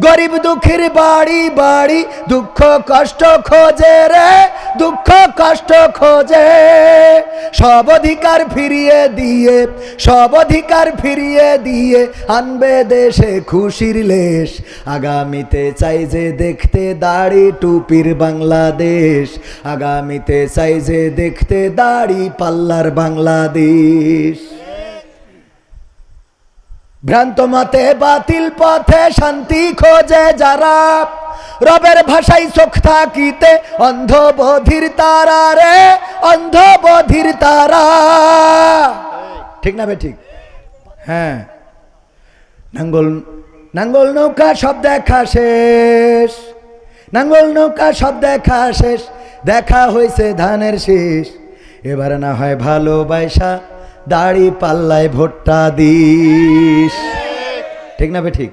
গরিব দুঃখীর বাড়ি বাড়ি দুঃখ কষ্ট খোঁজে রে, দুঃখ কষ্ট খোঁজে। সব অধিকার ফিরিয়ে দিয়ে, সব অধিকার ফিরিয়ে দিয়ে আনবে দেশে খুশির লেশ। আগামীতে চাই যে দেখতে দাড়ি টুপির বাংলাদেশ, আগামীতে চাই যে দেখতে দাড়ি পাল্লার বাংলাদেশ। ভ্রান্ত মতে বাতিল পথে শান্তি খোঁজে যারা, রবের ভাষায় চোখ থাকিতে অন্ধ বধির তারা রে, অন্ধ বধির তারা। ঠিক না বে ঠিক? হ্যাঁ। নাঙ্গল নাঙ্গল নৌকা সব দেখা শেষ, নাঙ্গল নৌকা সব দেখা শেষ, দেখা হয়েছে ধানের শীষ। এবার না হয় ভালোবাসা দাড়ি পাল্লায় ভোটটা দিস। ঠিক না বে ঠিক?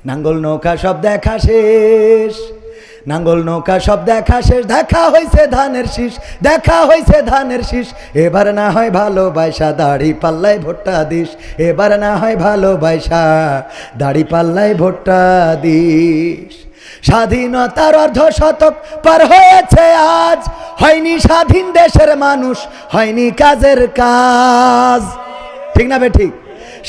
নাঙ্গল নৌকা সব দেখা শেষ, নাঙ্গল নৌকা সব দেখা শেষ, দেখা হয়েছে ধানের শীষ, দেখা হয়েছে ধানের শীষ। এবার না হয় ভালোবাসা দাড়ি পাল্লায় ভোটটা দিস, এবার না হয় ভালোবাসা দাড়ি পাল্লায় ভোটটা দিস। স্বাধীনতার অর্ধ শতক পার হয়েছে আজ, হয়নি স্বাধীন দেশের মানুষ, হয়নি কাজের কাজ। ঠিক না বে ঠিক?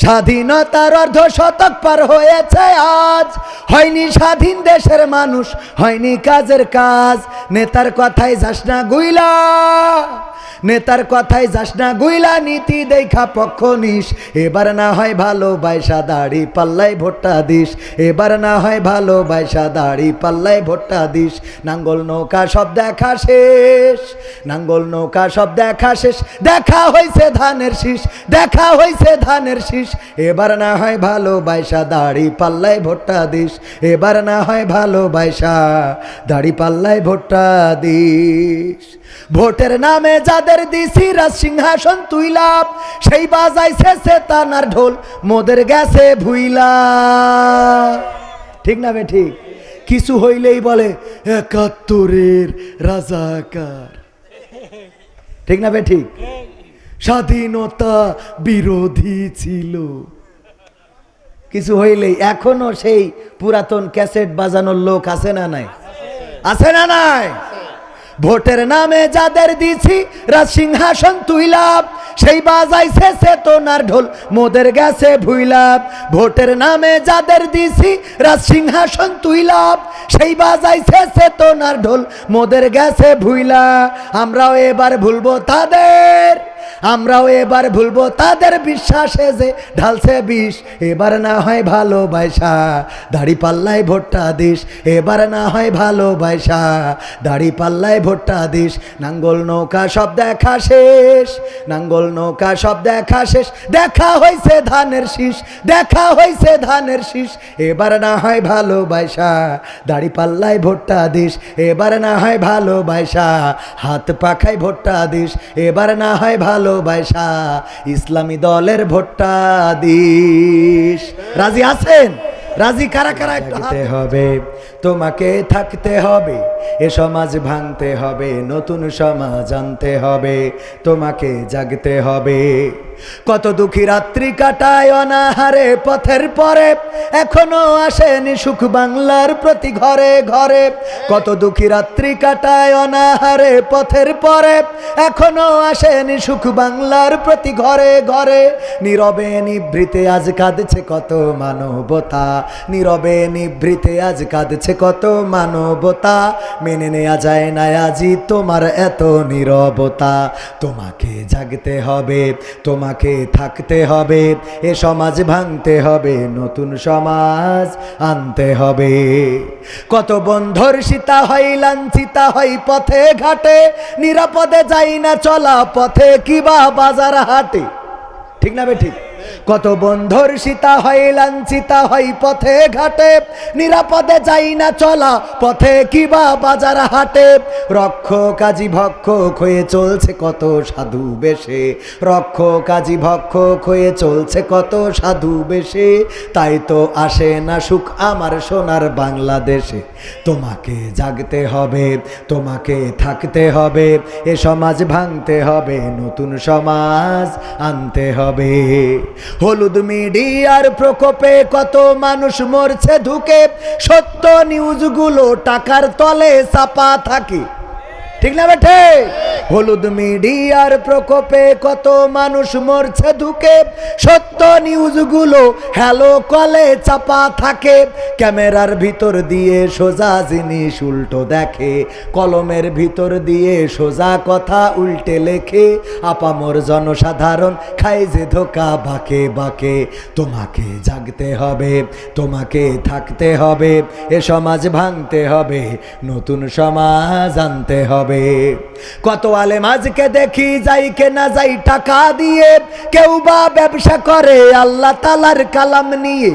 স্বাধীনতার অর্ধ শতক পার হয়েছে আজ, হয়নি স্বাধীন দেশের মানুষ, হয়নি কাজের কাজ। নেতার কথায় যাস না গুইলা, নেতার কথায় যাস না গুইলা, নীতি দেখা পক্ষ নিস। এবার না হয় ভালোবাসা দাড়ি পাল্লায় ভোটটা দিস, এবার না হয় ভালোবাসা দাড়ি পাল্লায় ভোটটা দিস। নাঙ্গল নৌকা সব দেখা শেষ, নাঙ্গল নৌকা সব দেখা শেষ, দেখা হয়েছে ধানের শীষ, দেখা হয়েছে ধানের শীষ। এবার না হয় ভালোবাসা দাড়ি পাল্লায় ভোটটা দিস, এবার না হয় ভালোবাসা দাড়ি পাল্লায় ভোটটা দিস। ভোটের নামে যাদের দিছি রাজ সিংহাসন তুইলা, সেই বাজাইছে সেতানার ঢোল মোদের গেছে ভুইলা। ঠিক না বে ঠিক? কিছু হইলেই বলে ৭১-এর রাজাকার। ঠিক না বে ঠিক? স্বাধীনতা বিরোধী ছিল। কিছু হইলেই এখনো সেই পুরাতন ক্যাসেট বাজানোর লোক আছে না নাই? আছে না নাই? ভোটের নামে যাদের দিছি রাজ সিংহাসন তুইলাম, সেই বাজাইছে চেতনার ঢোল মোদের গেছে ভুইলাম। ভোটের নামে যাদের দিছি রাজ সিংহাসন তুইলাম, সেই বাজাইছে চেতনার ঢোল মোদের গেছে ভুইলা। আমরাও এবার ভুলবো তাদের, আমরাও এবার ভুলবো তাদের বিশ্বাসে যে ঢালছে বিষ। এবার না হয় ভালোবাসা দাড়ি পাল্লায় ভোটটা দিস, এবার না হয় ভালোবাসা দাড়ি পাল্লায় ভোটটা দিস। নাঙ্গল নৌকা সব দেখা শেষ, নাঙ্গল নৌকা সব দেখা শেষ, দেখা হয়েছে ধানের শীষ, দেখা হয়েছে ধানের শীষ। এবার না হয় ভালোবাসা দাড়ি পাল্লায় ভোটটা দিস, এবার না হয় ভালোবাসা হাত পাখায় ভোটটা দিস, এবার না হয় ভালোবাসা ইসলামী দলের ভোটটা দিস। রাজি আছেন? রাজি কারা কারা? থাকতে হবে, তোমাকে থাকতে হবে, এ সমাজ ভাঙতে হবে, নতুন সমাজ আনতে হবে, তোমাকে জাগতে হবে। কত দুঃখী রাত্রি কাটায় অনাহারে পথের পরে, এখনো আসেনি সুখ বাংলার প্রতি ঘরে ঘরে। কত দুঃখী রাত্রি কাটায় অনাহারে পথের পরে, এখনো আসেনি সুখ বাংলার প্রতি ঘরে ঘরে। নীরবে নিভৃতে আজ কাঁদছে কত মানবতা, নীরবে নিভৃতে আজ কাঁদছে কত মানবতা। মেনে নেওয়া যায় না আজি তোমার এত নীরবতা। তোমাকে জাগতে হবে, তোমাকে থাকতে হবে, এ সমাজ ভাঙতে হবে, নতুন সমাজ আনতে হবে। কত বন্ধুর সীতা হয় লাঞ্ছিতা হয় পথে ঘাটে, নিরাপদে যাই না চলা পথে কিবা বাজার হাটে। ঠিক না বেঠিক? কত বন্ধুর সীতা হয় লাঞ্ছিতা হয় পথে ঘাটে, নিরাপদে যাই না চলা পথে কিবা বাজার হাটে। রক্ষ কাজী ভক্ষক হয়ে চলছে কত সাধু বেশে, রক্ষ কাজী ভক্ষক হয়ে চলছে কত সাধু বেশে। তাই তো আসে না সুখ আমার সোনার বাংলাদেশে। তোমাকে জাগতে হবে, তোমাকে থাকতে হবে, এ সমাজ ভাঙতে হবে, নতুন সমাজ আনতে হবে। হলুদ মিডিয়ার প্রকোপে কত মানুষ মরছে ধুকে, সত্য নিউজগুলো টাকার তলে চাপা থাকে। ঠিক না বেঠে? হলুদ মিডিয়ার প্রকোপে কত মানুষ মরছে ধুকে, সত্য নিউজগুলো হ্যালো কলে চাপা থাকে। ক্যামেরার ভিতর দিয়ে সোজা জিনিস উল্টো দেখে, কলমের ভিতর দিয়ে সোজা কথা উল্টে লেখে। আপামর জনসাধারণ খায় যে ধোকা বাঁকে বাঁকে। তোমাকে জাগতে হবে, তোমাকে থাকতে হবে, এ সমাজ ভাঙতে হবে, নতুন সমাজ আনতে হবে। কত আলেম আজকে দেখি যাই কে না যাই টাকা দিয়ে, কেউ বা ব্যবসা করে আল্লাহ তাআলার কালাম নিয়ে।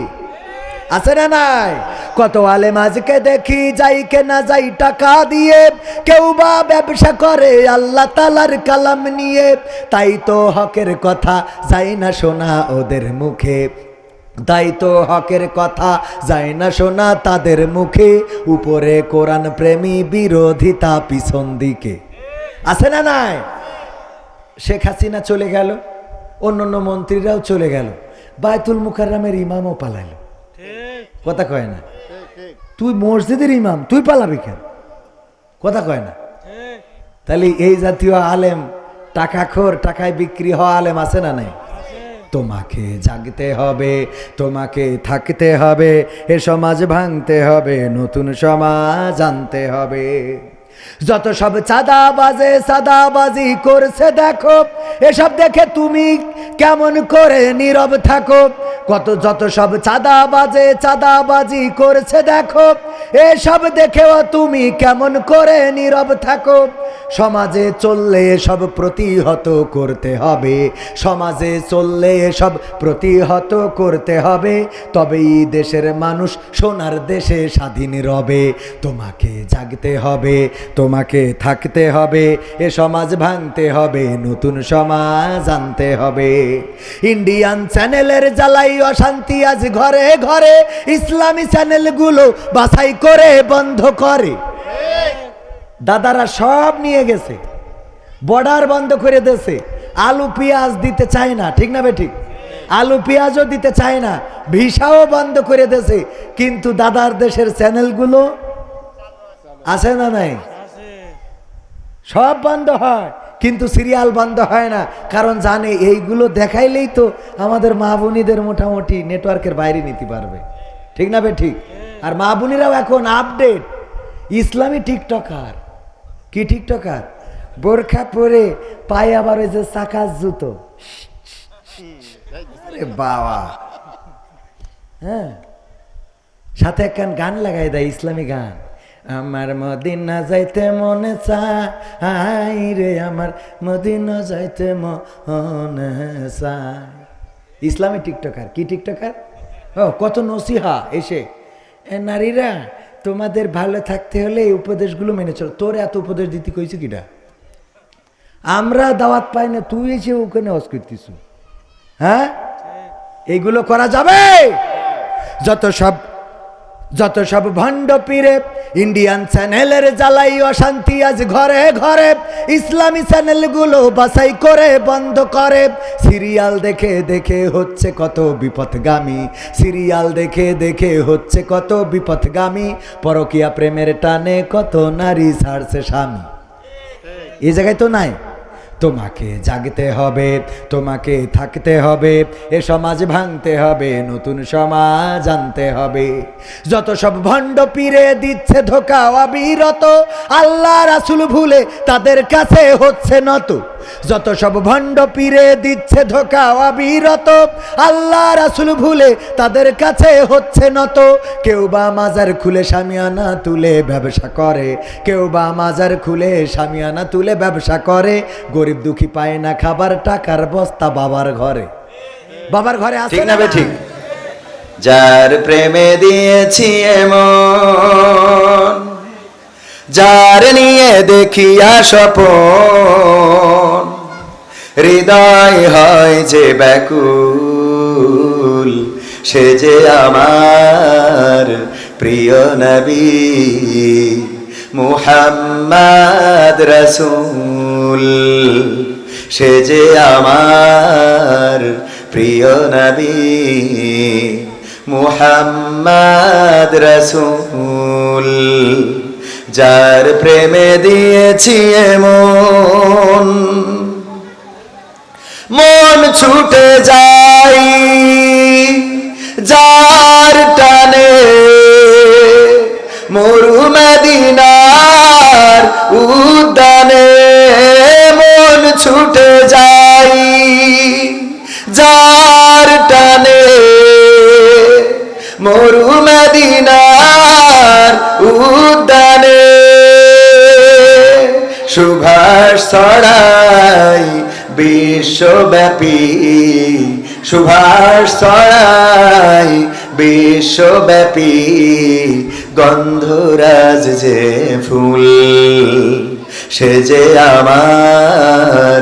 আছে না নাই? কত আলেম আজকে দেখি যাই কে না যাই টাকা দিয়ে, কেউ বা ব্যবসা করে আল্লাহ তাআলার কালাম নিয়ে। তাই তো হকের কথা যায় না শোনা ওদের মুখে, তাই তো হকের কথা যায় না শোনা তাদের মুখে। উপরে কোরআন প্রেমী বিরোধিতা পিছন দিকে। আছে না নাই? শেখ হাসিনা চলে গেল, অন্যান্য মন্ত্রীরাও চলে গেল, বায়তুল মুকাররমের ইমামও পালাইল। কথা কয় না? তুই মসজিদের ইমাম, তুই পালাবি কেন? কথা কয় না? তাহলে এই জাতীয় আলেম, টাকাখোর, টাকায় বিক্রি হওয়া আলেম আছে না নাই? তোমাকে জাগতে হবে, তোমাকে থাকতে হবে, এ সমাজ ভাঙতে হবে, নতুন সমাজ আনতে হবে। যত সব চাঁদাবাজে চাঁদাবাজি করছে দেখো, এসব দেখে তুমি কেমন করে নীরব থাকো। যত সব চাঁদাবাজে চাঁদাবাজি করছে দেখো, এসব দেখেও তুমি কেমন করে নীরব থাকো। সমাজে চললে এসব প্রতিহত করতে হবে, সমাজে চললে এসব প্রতিহত করতে হবে, তবেই দেশের মানুষ সোনার দেশে স্বাধীন রবে। তোমাকে জাগতে হবে, তোমাকে থাকতে হবে, এ সমাজ ভাঙতে হবে, নতুন সমাজ আনতে হবে। ইন্ডিয়ান চ্যানেলের জ্বালাই অশান্তি আজ ঘরে ঘরে, ইসলামী চ্যানেলগুলো বাছাই করে বন্ধ করে। দাদারা সব নিয়ে গেছে, বর্ডার বন্ধ করে দিয়েছে, আলু পেঁয়াজ দিতে চায় না, ঠিক না বেঠিক? আলু পেঁয়াজও দিতে চায় না, ভিসাও বন্ধ করে দেছে, কিন্তু দাদার দেশের চ্যানেলগুলো আছে না নাই? সব বন্ধ হয়, কিন্তু সিরিয়াল বন্ধ হয় না, কারণ জানে এইগুলো দেখাইলেই তো আমাদের মা বোনীদের মোটামুটি নেটওয়ার্কের বাইরে নিতে পারবে, ঠিক না বেঠিক? আর মা বোনীরাও এখন আপডেট, ইসলামী টিকটকার। কি টিকটকার? বোরখা পরে পায়ে আবার ওই যে চাকার জুতো, আরে বাবা, হ্যাঁ, সাথে একখান গান লাগাই দেয়, ইসলামী গান। আমার মদিনা যাইতে মনে চাই রে, আমার মদিনা যাইতে মনে চাই। ইসলামী টিকটকার। কি টিকটকার? ও কত নসিহা এসে, নারীরা তোমাদের ভালো থাকতে হলে এই উপদেশগুলো মেনে চলো। তোর এত উপদেশ দিতে কইছে কিটা? আমরা দাওয়াত পাই না, তুই এসে ওখানে হজ করতিস। হ্যাঁ, এইগুলো করা যাবে? যত সব ভণ্ড পীরে ইন্ডিয়ান চ্যানেলের জ্বালাই অশান্তি আজ ঘরে ঘরে, ইসলামী চ্যানেলগুলো বাছাই করে বন্ধ করে। সিরিয়াল দেখে দেখে হচ্ছে কত বিপথগামী, সিরিয়াল দেখে দেখে হচ্ছে কত বিপথগামী, পরকীয়া প্রেমের টানে কত নারী ছাড়ছে স্বামী। এই জায়গায় তো নাই। তোমাকে জাগতে হবে, তোমাকে থাকতে হবে, এ সমাজ ভাঙতে হবে, নতুন সমাজ আনতে হবে। যত সব ভণ্ড পীরে দিচ্ছে ধোঁকা অবিরত, আল্লাহ রাসূল ভুলে তাদের কাছে হচ্ছে নত। যত সব ভণ্ড পীরে দিচ্ছে ধোঁকা অবিরত, আল্লাহ রাসূল ভুলে তাদের কাছে হচ্ছে নত। কেউ বা মাজার খুলে শামিয়ানা তুলে ব্যবসা করে, কেউ বা মাজার খুলে শামিয়ানা তুলে ব্যবসা করে। গরিব দুঃখী পায় না খাবার, টাকার বস্তা বাবার ঘরে। বাবার ঘরে আছে ঠিক না ঠিক? যার প্রেমে দিয়েছি এমন, যার নিয়ে দেখিয়া স্বপন, হৃদয় হয় যে ব্যাকুল, সে যে আমার প্রিয় নবী মুহাম্মদ রাসূল, সে যে আমার প্রিয় নবী মুহাম্মদ রাসূল। যার প্রেমে দিয়েছি এমন, মন ছুটে যাই যার টানে, মরু মদিনার উদ্যানে। মন ছুটে যাই যার টানে, মরু মদিনার উদ্যানে। সুভাষ ছড়াই বিশ্বব্যাপী, সুভাষ ছড়াই বিশ্বব্যাপী, গন্ধরাজ যে ফুল, সে যে আমার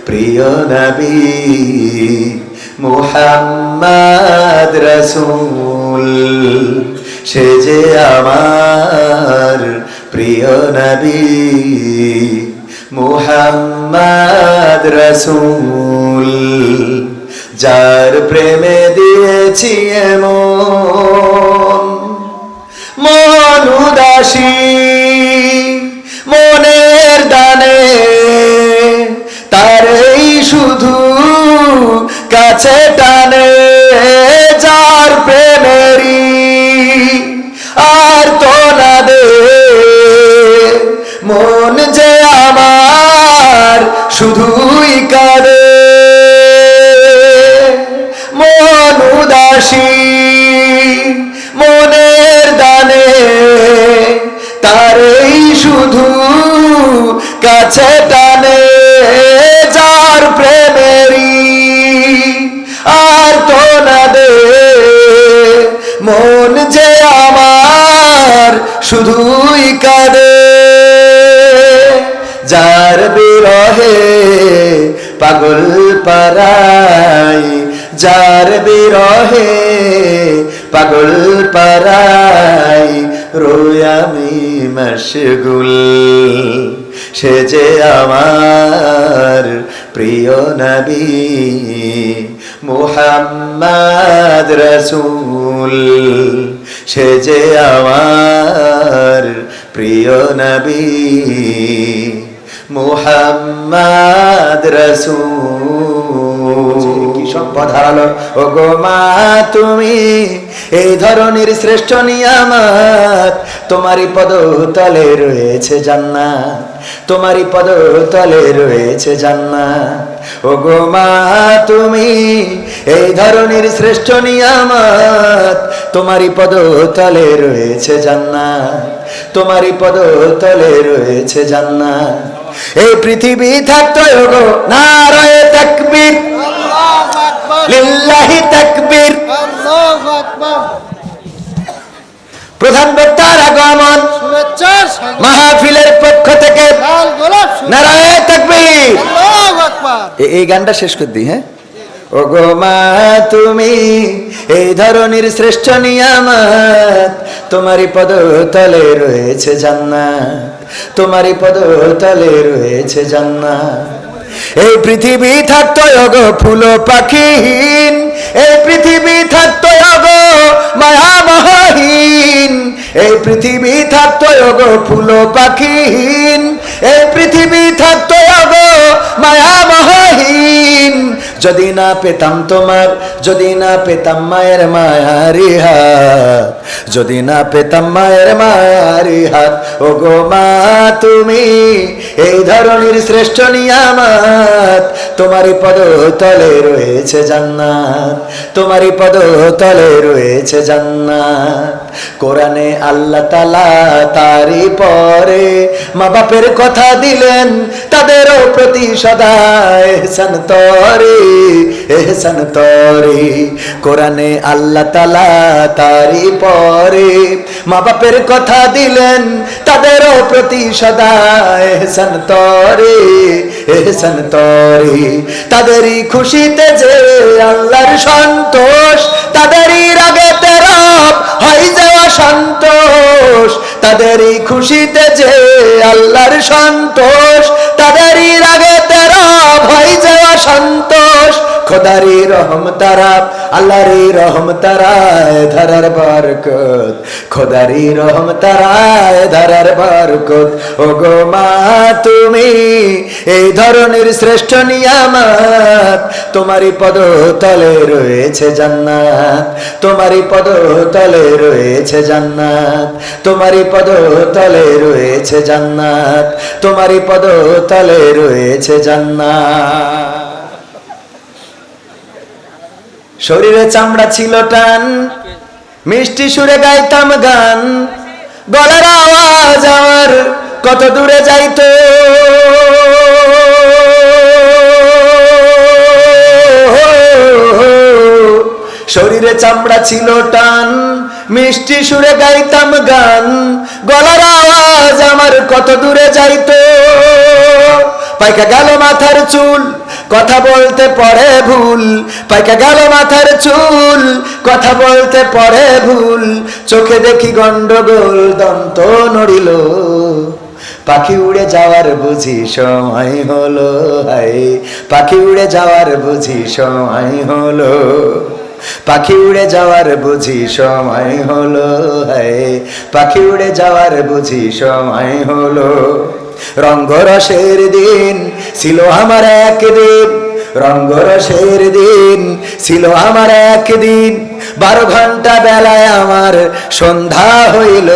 প্রিয় নবী মুহাম্মদ রাসূল, সে যে আমার প্রিয় নবী মুহাম্মদ রাসূল। যার প্রেমে দিয়েছি এমন, মন উদাসী মনের দানে, তারই শুধু কাছে টানে। যার প্রেমেরই আর তো না দে, মন যে আমার শুধুই কাঁদে। মন উদাসী মনের দানে, তারই শুধু কাছে টানে। যার প্রেমেরই আর তো না দে, মন যে আমার শুধুই কাঁদে। যার বিরহে পাগল পারাই, যার বিরহে পাগল পারাই, রোই আমি মশগুল, সে যে আমার প্রিয় নবী মুহাম্মদ রাসূল, সে যে আমার প্রিয় নবী মুহাম্মদ রাসূল। কি সম্পদ হারালো ও গো মা তুমি, এই ধরনের শ্রেষ্ঠ নিয়ামত, তোমারই পদতলে রয়েছে জান্নাত, তোমারই পদতলে রয়েছে জান্নাত। ও গো মা তুমি, এই ধরনের শ্রেষ্ঠ নিয়ামত, তোমারই পদতলে রয়েছে জান্নাত, তোমারই পদতলে রয়েছে জান্নাত। এই পৃথিবী থাকতো গো নারায়ে তাকবীর, লিল্লাহি তাকবীর, প্রধান বক্তার আগমন, মাহফিলের পক্ষ থেকে নারায়ে তাকবীর। এই গানটা শেষ করে দিই। হ্যাঁ, ও গো মা তুমি, এই ধরনের শ্রেষ্ঠ নিয়ামত, তোমারই পদতলে রয়েছে জান্নাত, তোমারই পদতলে রয়েছে জান্নাত। এই পৃথিবী থাকতো গো ফুল পাখিহীন, এই পৃথিবী থাকতো গো মায়া মহীন, এই পৃথিবী থাকতো গো ফুল পাখিহীন, এই পৃথিবী থাকতো গো মায়া মহীন, যদি না পেতাম তোমার, যদি না পেতাম মায়ের মায়ারি হাত, যদি না পেতাম মায়ের মায়ারি হাত। ও গো মা তুমি, এই ধরনের শ্রেষ্ঠ নিয়ামত, তোমারই পদতলে রয়েছে জান্নাত, তোমারই পদতলে রয়েছে জান্নাত। কোরআনে আল্লাহ তাআলা তারই পরে মা বাপের কথা দিলেন, তাদেরও প্রতি সদা এহসান তরে, এহসান তরে। কোরআনে আল্লাহ তাআলা তারই পরে মা বাপের কথা দিলেন, তাদেরও প্রতি সদা এহসান তরে, এহসান তরে। তাদেরই খুশিতে যে আল্লাহর সন্তোষ, তাদেরই রাগেতে রব হয় যাওয়া সন্তোষ, তাদেরই খুশিতে যে আল্লাহর সন্তোষ, তাদেরই রাগেতে রব হয় যাওয়া সন্তোষ। খোদারি রহম তারা, আল্লাহরি রহম তারায় ধারার বরকত, খোদারি রহম তারায় ধারার বরকত। ও গো মা তুমি, এই ধরনের শ্রেষ্ঠ নিয়ামত, তোমারই পদতলে রয়েছে জান্নাত, তোমারই পদতলে রয়েছে জান্নাত, তোমারই পদতলে রয়েছে জান্নাত, তোমারই পদতলে রয়েছে জান্নাত। শরীরে চামড়া ছিল টান, মিষ্টি সুরে গাইতাম গান, গলার আওয়াজ আমার কত দূরে যাইতো। শরীরে চামড়া ছিল টান, মিষ্টি সুরে গাইতাম গান, গলার আওয়াজ আমার কত দূরে যাইতো। পাইকা গেল মাথার চুল, কথা বলতে পড়ে ভুল, পাইকা গেল মাথার চুল, কথা বলতে পড়ে ভুল। চোখে দেখি গন্ডগোল, দন্ত নড়িল, পাখি উড়ে যাওয়ার বুঝি সময় হলো। হায়, পাখি উড়ে যাওয়ার বুঝি সময় হলো, পাখি উড়ে যাওয়ার বুঝি সময় হলো। হায়, পাখি উড়ে যাওয়ার বুঝি সময় হলো। রঙ্গরসের দিন ছিল আমার একদিন, রঙ্গরসের দিন ছিল আমার একদিন, 12 ঘন্টা বেলায় আমার সন্ধ্যা হইল।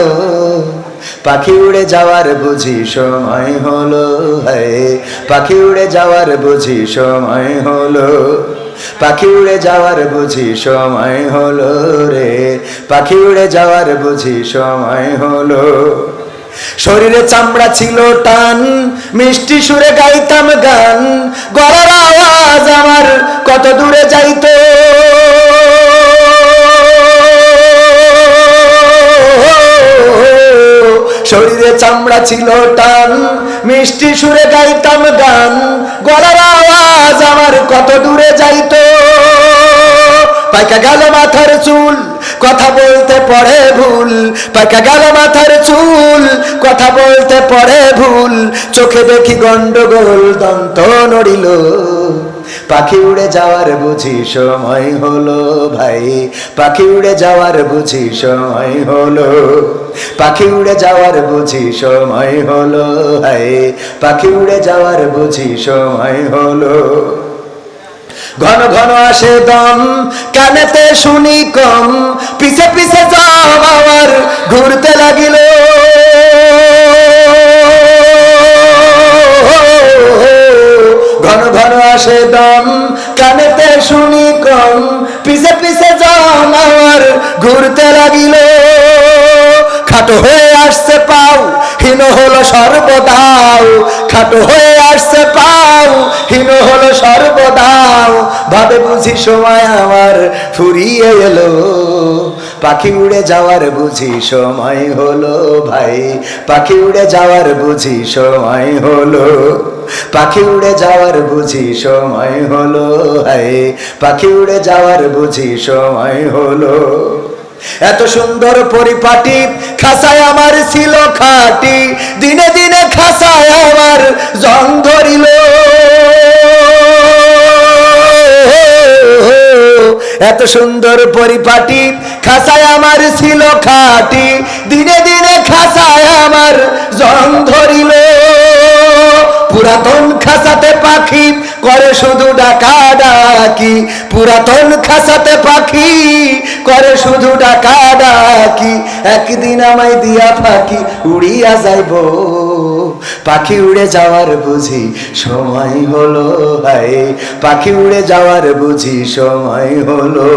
পাখি উড়ে যাওয়ার বুঝি সময় হলো। হায়, পাখি উড়ে যাওয়ার বুঝি সময় হলো, পাখি উড়ে যাওয়ার বুঝি সময় হলো রে, পাখি উড়ে যাওয়ার বুঝি সময় হলো। শরীরে চামড়া ছিল টান, মিষ্টি সুরে গাইতাম গান, গলার আওয়াজ আমার কত দূরে যাইতো। শরীরে চামড়া ছিল টান, মিষ্টি সুরে গাইতাম গান, গলার আওয়াজ আমার কত দূরে যাইতো। পাইকা গেল মাথার চুল, কথা বলতে পড়ে ভুল, পাকা গেল মাথার চুল, কথা বলতে পড়ে ভুল, চোখে দেখি গন্ডগোল, দন্ত নড়িল, পাখি উড়ে যাওয়ার বুঝি সময় হলো ভাই, পাখি উড়ে যাওয়ার বুঝি সময় হলো, পাখি উড়ে যাওয়ার বুঝি সময় হলো, ভাই পাখি উড়ে যাওয়ার বুঝি সময় হলো। ঘন ঘন আসে দম, কানেতে শুনি কম, পিছে পিছে জম আমার ঘুরতে লাগিল, ঘন ঘন আসে দম, কানেতে শুনি কম, পিছে পিছে জম আমার ঘুরতে লাগিল, খাটো হয়ে আসছে পাও, হীন হলো সর্বদাও, খাটো হয়ে আসছে পাও, হীন হলো সর্বদাও, ভাবে বুঝি সময় আমার ফুরিয়ে এলো, পাখি উড়ে যাওয়ার বুঝি সময় হলো ভাই, পাখি উড়ে যাওয়ার বুঝি সময় হলো, পাখি উড়ে যাওয়ার বুঝি সময় হলো, হাই পাখি উড়ে যাওয়ার বুঝি সময় হলো। এত সুন্দর পরিপাটি খাসায় আমার ছিল খাটি, দিনে দিনে খাসায় আমার জং ধরিল, এত সুন্দর পরিপাটি খাসায় আমার ছিল খাটি, দিনে দিনে খাসায় আমার জং ধরিল, পুরাতন খাসাতে পাখি করে শুধু ডাকা ডাকি, পুরাতন খাসাতে পাখি করে শুধু ডাকা ডাকি, একদিন আমায় দিয়া পাখি উড়িয়া যাইব, পাখি উড়ে যাওয়ার বুঝি সময় হলো, হাই পাখি উড়ে যাওয়ার বুঝি সময় হলো,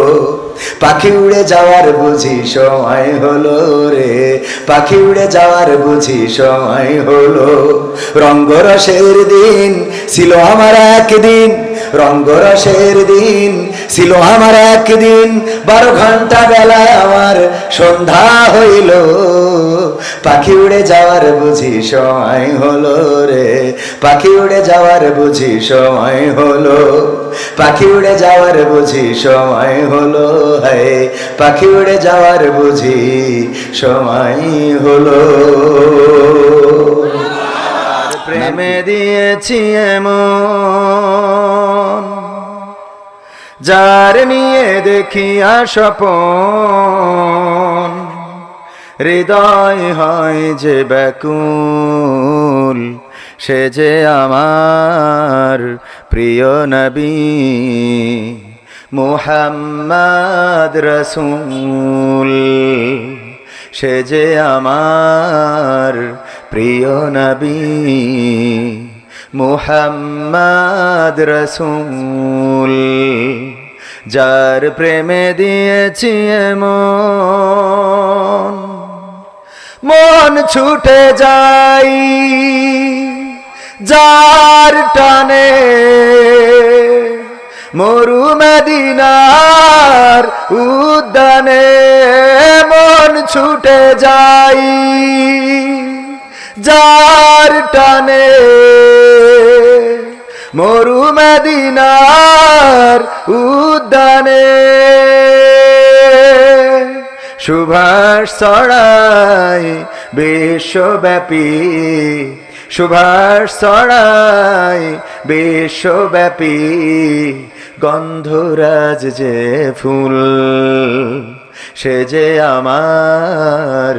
পাখি উড়ে যাওয়ার বুঝি সময় হলো রে, পাখি উড়ে যাওয়ার বুঝি সময় হলো। রঙ্গরসের দিন ছিল আমার একদিন, রঙ্গরসের দিন ছিল আমার একদিন, 12 ঘন্টা বেলায় আমার সন্ধ্যা হইল, পাখি উড়ে যাওয়ার বুঝি সময় হলো রে, পাখি উড়ে যাওয়ার বুঝি সময় হলো, পাখি উড়ে যাওয়ার বুঝি সময় হলো, হায় পাখি উড়ে যাওয়ার বুঝি সময় হলো। প্রেমে দিয়েছি এমন, যার নিয়ে দেখি স্বপন, হৃদয় হয় যে ব্যাকুল, সে যে আমার প্রিয় নবী মুহাম্মদ রসূল, সে যে আমার প্রিয় নবী মুহাম্মদ রসূল, যার প্রেমে দিয়েছি এমন, মন ছুটে যাই যার টানে, মরু মদিনার উদ্যানে, মন ছুটে যাই যার টানে, মরু মদিনার উদ্যানে, সুভাষ ছড়ায় বিশ্বব্যাপী, সুভাষ ছড়ায় বিশ্বব্যাপী, গন্ধরাজ যে ফুল, সে যে আমার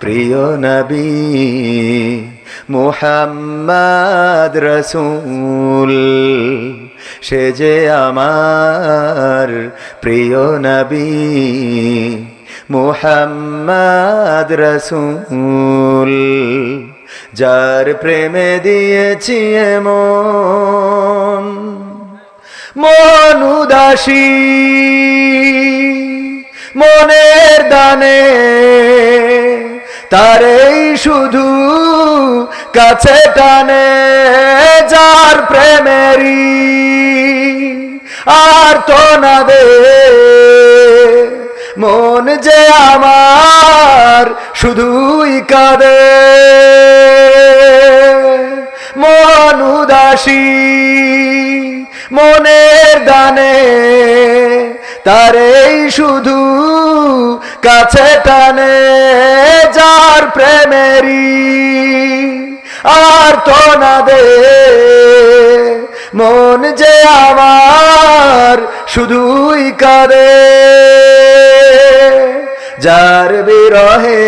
প্রিয় নবী মুহাম্মদ রসূল, সে যে আমার প্রিয় নবী মুহাম্মদ রসূল, যার প্রেমে দিয়েছি এমন, মন উদাসী মনের দানে, তারেই শুধু কাছে টানে, যার প্রেমেরই আর তো না দে, মন যে আমার শুধুই কাঁদে, মন উদাসী মনের দানে, তারেই শুধু কাছে টানে যার প্রেমেরই আর তো না দে মন যে আমার শুধুই কাঁদে যার বিরহে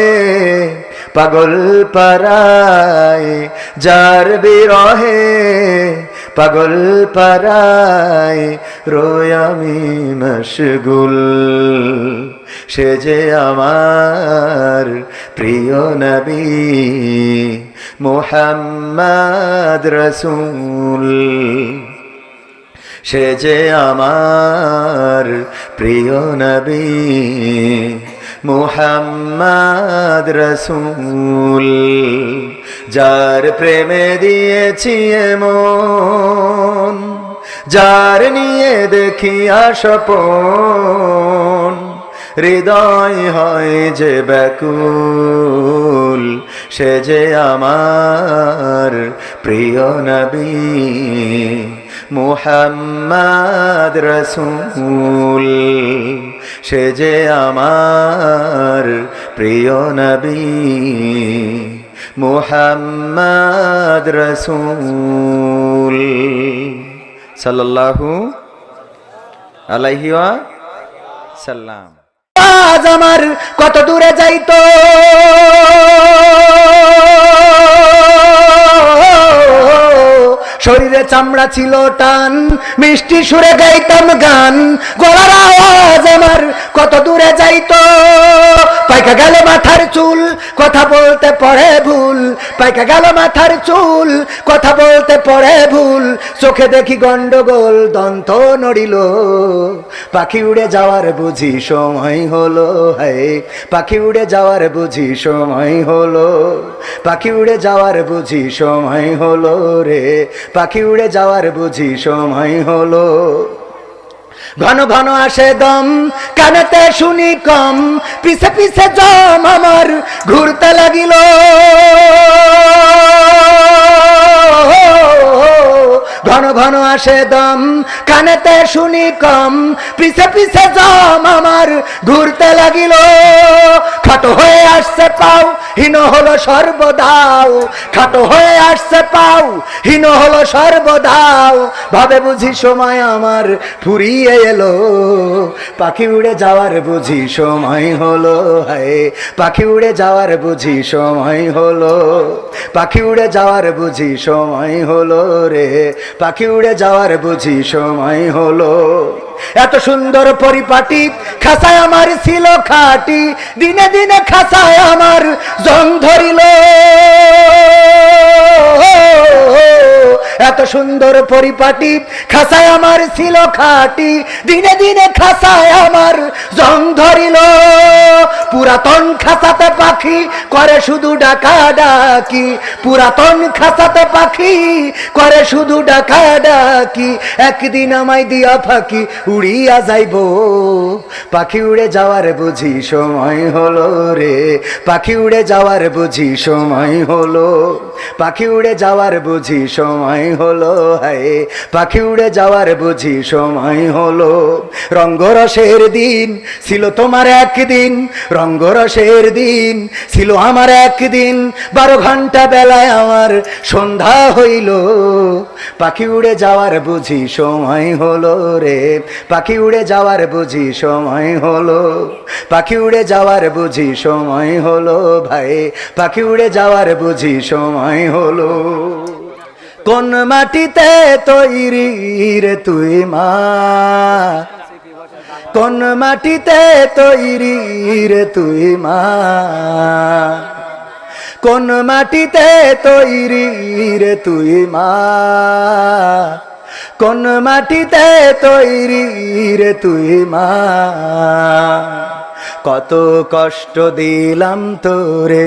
পাগল পারায় যার বিরহে পাগল পারায় রোয় আমি মশগুল সে যে আমার প্রিয় নবী মুহাম্মদ রসূল সে যে আমার প্রিয় নবী মুহাম্মদ রসূল যার প্রেমে দিয়েছি মন যার নিয়ে দেখিয়া স্বপন হৃদয় হয় যে ব্যাকুল সে যে আমার প্রিয় নবী মুহাম্মদ রসূল সে যে আমার প্রিয় নবী মুহাম্মদ রসূল সাল্লাল্লাহু আলাইহি ওয়া সাল্লাম। আজ আমার কত দূরে যাইতো শরীরে চামড়া ছিল টান মিষ্টি সুরে গাইতাম গান গলার আওয়াজ আমার কত দূরে যাইতো পাইকা গেল মাথার চুল কথা বলতে পড়ে ভুল পাইকা গেল মাথার চুল কথা বলতে পড়ে ভুল চোখে দেখি গন্ডগোল দন্ত নড়িল পাখি উড়ে যাওয়ার বুঝি সময় হলো হায় পাখি উড়ে যাওয়ার বুঝি সময় হলো পাখি উড়ে যাওয়ার বুঝি সময় হলো রে পাখি উড়ে যাওয়ার বুঝি সময় হলো ঘন ঘন আসে দম কানেতে শুনি কম পিছে পিছে জম আমার ঘুরতে লাগিল ঘন ঘন আসে দম কানেতে শুনি কম পিছে পিছে জম আমার ঘুরতে লাগিল খাটো হয়ে আসছে পাও হীন হলো সর্বদাও খাটো হয়ে আসছে পাও হীন হলো সর্বদাও ভাবে বুঝি সময় আমার ফুরিয়ে এলো পাখি উড়ে যাওয়ার বুঝি সময় হলো হায় পাখি উড়ে যাওয়ার বুঝি সময় হলো পাখি উড়ে যাওয়ার বুঝি সময় হলো রে পাখি উড়ে যাওয়ার বুঝি সময় হলো এত সুন্দর পরিপাটি খাসায় আমার ছিল খাটি দিনে দিনে খাসায় আমার জং ধরিল এত সুন্দর পরিপাটি খাসায় আমার ছিল খাটি দিনে দিনে খাসায় আমার জং ধরিল পুরাতন খাসাতে পাখি করে শুধু ডাকা ডাকি পুরাতন খাসাতে পাখি করে শুধু ডাকা ডাকি একদিন আমায় দিয়া ফাঁকি উড়িয়া যাইব পাখি উড়ে যাওয়ার বুঝি সময় হলো রে পাখি উড়ে যাওয়ার বুঝি সময় হলো পাখি উড়ে যাওয়ার বুঝি সময় হলো হায় পাখি উড়ে যাওয়ার বুঝি সময় হলো রঙ্গরসের দিন ছিল তোমার একদিন রঙ্গরসের দিন ছিল আমার একদিন 12 ঘন্টা বেলায় আমার সন্ধ্যা হইল পাখি উড়ে যাওয়ার বুঝি সময় হলো রে পাখি উড়ে যাওয়ার বুঝি সময় হলো পাখি উড়ে যাওয়ার বুঝি সময় হলো ভাই পাখি উড়ে যাওয়ার বুঝি সময় হলো কোন মাটিতে তৈরি রে তুই মা কোন মাটিতে তৈরি রে তুই মা কোন মাটিতে তৈরি রে তুই মা কোন মাটিতে তৈরি রে তুই মা কত কষ্ট দিলাম তোরে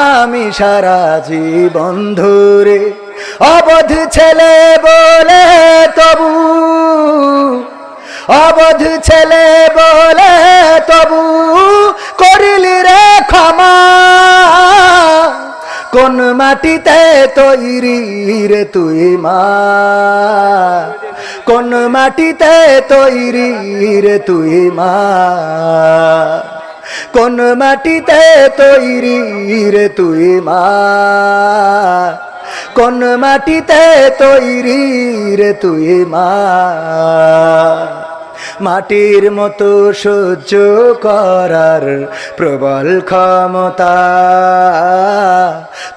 আমি সারা জীবন ধরে অবধ ছেলে বলে তবু অবধ ছেলে বলে তবু করিলি রে ক্ষমা কোন মাটিতে তৈরি রে তুই মা কোন মাটিতে তৈরি রে তুই মা, কোন মাটিতে তৈরি রে তুই মা, কোন মাটিতে তৈরি রে তুই মা। মাটির মতো সহ্য করার প্রবল ক্ষমতা,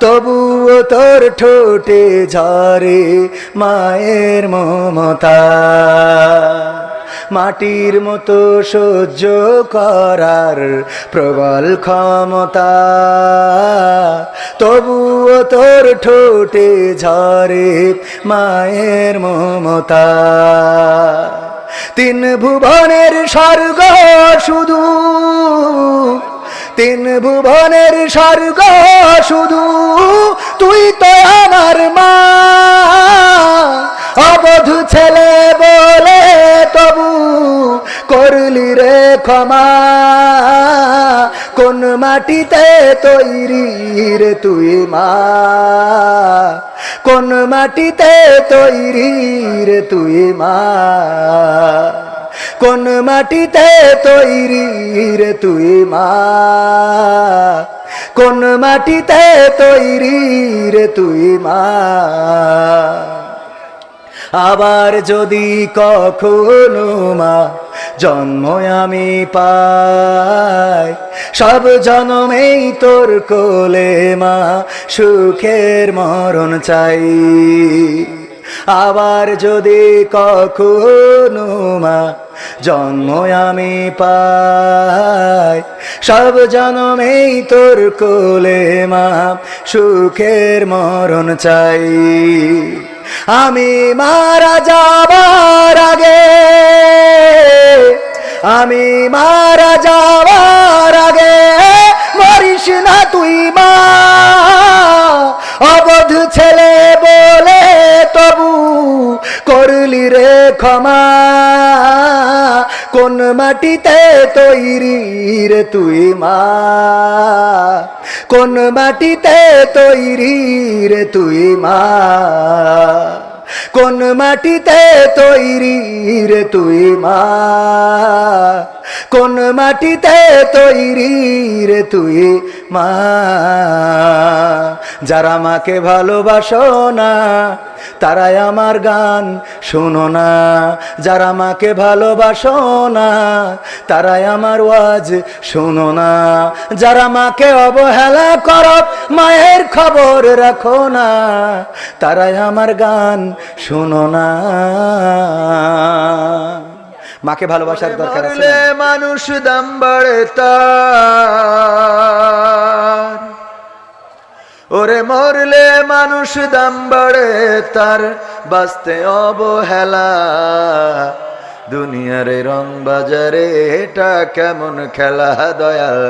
তবুও তোর ঠোঁটে ঝরে মায়ের মমতা। মাটির মতো সহ্য করার প্রবল ক্ষমতা, তবুও তোর ঠোঁটে ঝরে মায়ের মমতা। তিন ভুবনের স্বর্গ শুধু, তিন ভুবনের স্বর্গ শুধু তুই তো আমার মা। অবধ ছেলে বলে তবু করলি রে ক্ষমা, কোন মাটিতে তৈরি রে তুই মা, কোন মাটিতে তৈরি রে তুই মা, কোন মাটিতে তৈরি রে তুই মা, কোন মাটিতে তৈরি রে তুই মা। আবার যদি কখনো মা জন্ম আমি পাই, সব জন্মেই তোর কোলে মা সুখের মরণ চাই। আবার যদি কখনো মা জন্ম আমি পাই, সব জন্মেই তোর কোলে মা সুখের মরণ চাই। আমি মারা যাবার আগে, আমি মারা যাবার আগে মরিস না তুই মা। অবধ ছেলে বলে তবু করলি রে ক্ষমা, কোন মাটিতে তৈরি রে তুই মা, কোন মাটিতে তৈরি রে তুই মা, কোন মাটিতে তৈরি রে তুই মা, কোন মাটিতে তৈরি রে তুই মা। যারা মাকে ভালোবাসো না তারাই আমার গান শোনো না, যারা মাকে ভালোবাসো না তারাই আমার ওয়াজ শোনো না, যারা মাকে অবহেলা করো মায়ের খবর রাখো না, তারাই আমার গান শোনো না। মাকে ভালোবাসার দরকার আছে। মানুষ দাম বাড়ে তার, ওরে মরলে মানুষ দাম বাড়ে তার, বাঁচতে অবহেলা। দুনিয়ার রং বাজারে এটা কেমন খেলা দয়াল,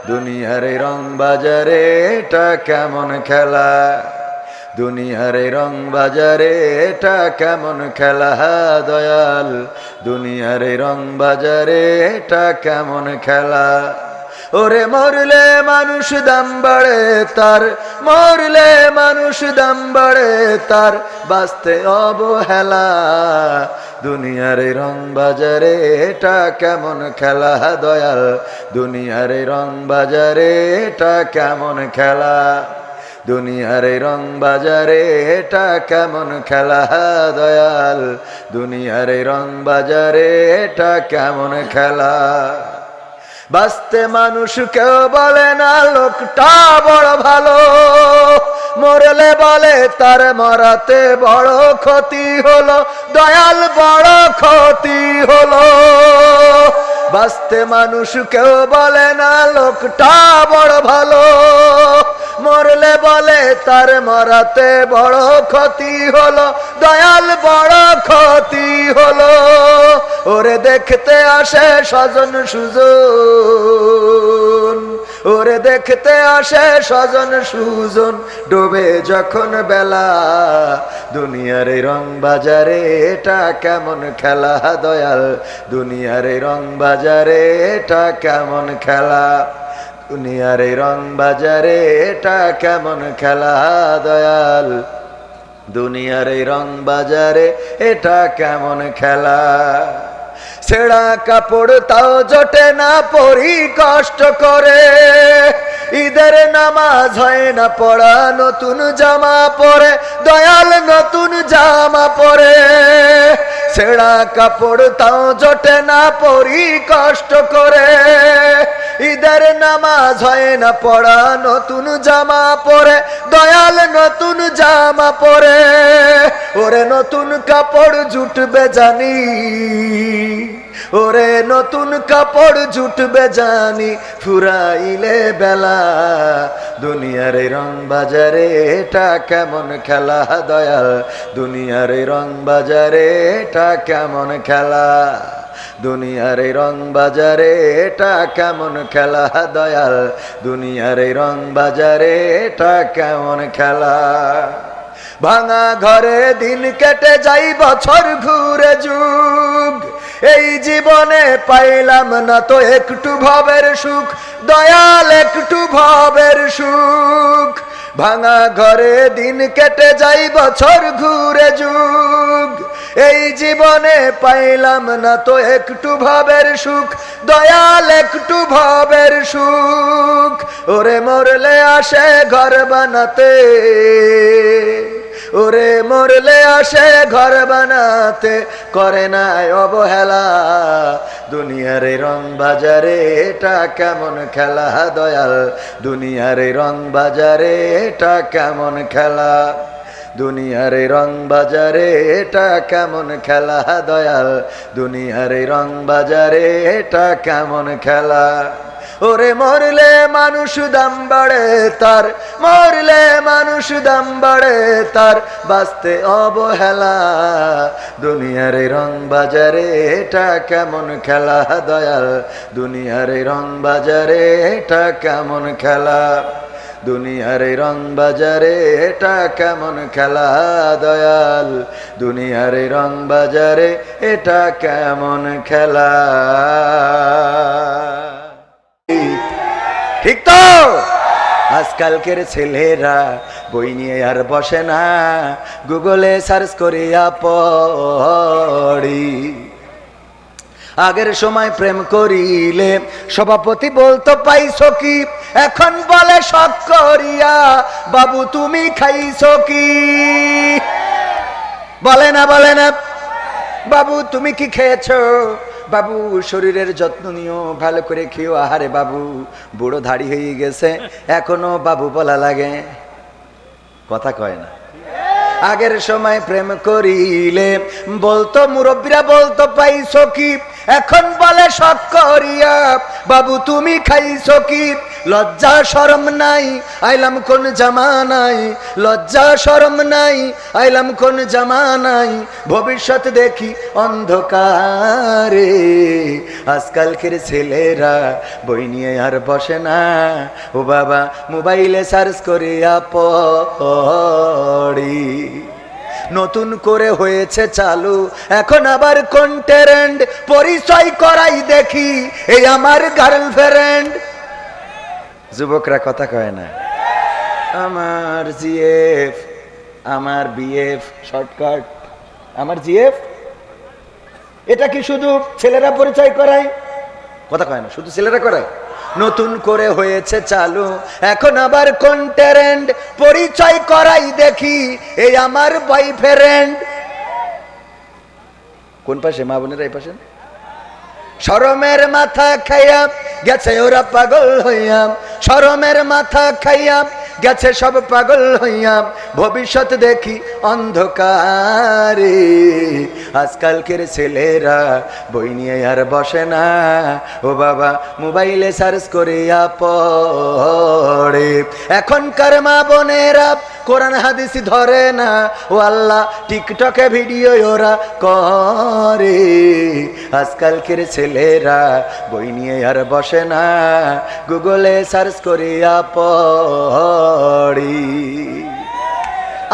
দুনিয়ার রং বাজারে এটা কেমন খেলা, দুনিয়ার রং বাজারে এটা কেমন খেলা দয়াল, দুনিয়ার রং বাজারে এটা কেমন খেলা। ওরে মরলে মানুষ দাম বাড়ে তার, মরলে মানুষ দাম বাড়ে তার, বাঁচতে অবহেলা। দুনিয়ার রং বাজারে এটা কেমন খেলা দয়াল, দুনিয়ার রং বাজারে এটা কেমন খেলা, দুনিয়ার রং বাজারে এটা কেমন খেলা দয়াল, দুনিয়ার রং বাজারে এটা কেমন খেলা। বাঁচতে মানুষ কেউ বলে না লোকটা বড় ভালো, মরলে বলে তার মরাতে বড় ক্ষতি হলো দয়াল, বড় ক্ষতি হলো। বাঁচতে মানুষ কেউ বলে না লোকটা বড় ভালো, মরলে বলে তার মরাতে বড় ক্ষতি হলো দয়াল, বড় ক্ষতি হলো। ওরে দেখতে আসে স্বজন সুজন, ওরে দেখতে আসে স্বজন সুজন, ডোবে যখন বেলা। দুনিয়ার রং বাজারে এটা কেমন খেলা দয়াল, দুনিয়ার রং বাজারে এটা কেমন খেলা, দুনিয়ার রং বাজারে এটা কেমন খেলা দয়াল, দুনিয়ার এই রং বাজারে এটা কেমন খেলা। ছেঁড়া কাপড় তাও জোটে না, পরি কষ্ট করে। ঈদের নামাজ হয় না পড়া, নতুন জামা পরে দয়াল নতুন জামা পরে। ছেঁড়া কাপড় তাও জোটে না, পরি কষ্ট করে। ঈদের নামাজ হয় না পড়া, নতুন জামা পরে দয়াল নতুন জামা পরে। ওরে নতুন কাপড় জুটবে জানি, ওরে নতুন কাপড় জুটবে জানি, ফুরাইলে বেলা। দুনিয়ার এই রং বাজারে এটা কেমন খেলা দয়াল, দুনিয়ার এই রং বাজারে এটা কেমন খেলা। দুনিয়ার এই রং বাজারে এটা কেমন খেলা দয়াল, দুনিয়ার এই রং বাজারে এটা কেমন খেলা। ভাঙা ঘরে দিন কেটে যাই, বছর ঘুরে যুগ। এই জীবনে পাইলাম না তো একটু ভবের সুখ দয়াল, একটু ভবের সুখ। ভাঙা ঘরে দিন কেটে যাই, বছর ঘুরে যুগ। এই জীবনে পাইলাম না তো একটু ভবের সুখ দয়াল, একটু ভবের সুখ। ওরে মরলে আসে ঘর বানাতে, ওরে মরলে আসে ঘর বানাতে, করে না অবহেলা। দুনিয়ার এই রং বাজারে এটা কেমন খেলা দয়াল, দুনিয়ার এই রং বাজারে এটা কেমন খেলা। দুনিয়ার এই রং বাজারে এটা কেমন খেলা দয়াল, দুনিয়ার এই রং বাজারে এটা কেমন খেলা। ওরে মরলে মানুষ দাম বাড়ে তার, মরলে মানুষ দাম বাড়ে তার, বাঁচতে অবহেলা। দুনিয়ার এই রং বাজারে এটা কেমন খেলা দয়াল, দুনিয়ার এই রং বাজারে এটা কেমন খেলা। দুনিয়ার এই রং বাজারে এটা কেমন খেলা দয়াল, দুনিয়ার এই রং বাজারে এটা কেমন খেলা। ঠিক তো? আজকালকের ছেলেরা বই নিয়ে আর বসে না, গুগলে সার্চ করিয়া পড়ি। আগের সময় প্রেম করিলে সভাপতি বলতো পাইছো কি, এখন বলে শখ করিয়া বাবু তুমি খাইছো কি। বলে না, বলে না, বাবু তুমি কি খেয়েছো, বাবু শরীরের যত্ন নিও, ভালো করে খেও। আহারে বাবু বুড়ো ধাড়ি হয়ে গেছে, এখনো বাবু বলা লাগে, কথা কয় না। আগের সময় প্রেম করিলে বলতো মুরব্বীরা বলতো পাইছো কি, এখন বলে শখ করিয়া বাবু তুমি খাইছো কি। লজ্জা শরম নাই আইলাম কোন জামানায়, লজ্জা শরম নাই আইলাম কোন জামানায়, ভবিষ্যৎ দেখি অন্ধকারে। আজকালকের ছেলেরা বই নিয়ে আর বসে না, ও বাবা মোবাইলে সার্চ করিয়া পড়ি। নতুন করে হয়েছে চালু এখন আবার কন্টেরেন্ট, পরিচয় করাই দেখি এই আমার গার্লফ্রেন্ড। যুবকরা কথা কয় না, আমার জিএফ, আমার বিএফ শর্টকাট, আমার জিএফ। এটা কি শুধু ছেলেরা পরিচয় করায়? কথা কয় না, শুধু ছেলেরা করায়? নতুন করে হয়েছে চালু এখন আবার কন্টেরেন্ট, পরিচয় করাই দেখি এই আমার বয়ফ্রেন্ড। কোন পাশে মা বোনেরা? এই পাশে। শরমের মাথা খাইয়া গেছে ওরা পাগল হইয়া, শরমের মাথা খাইয়া গেছে সব পাগল হইয়া, ভবিষ্যৎ দেখি অন্ধকারে। আজকালকের ছেলেরা বই নিয়ে আর বসে না, ও বাবা মোবাইলে সার্চ করিয়া পড়ে। এখনকার মা বোনেরা কোরআন হাদিস ধরে না, ও আল্লাহ টিকটকে ভিডিও ওরা করে। আজকালকের ছেলেরা বই নিয়ে আর বসে না, গুগলে সার্চ করিয়া পড়ি।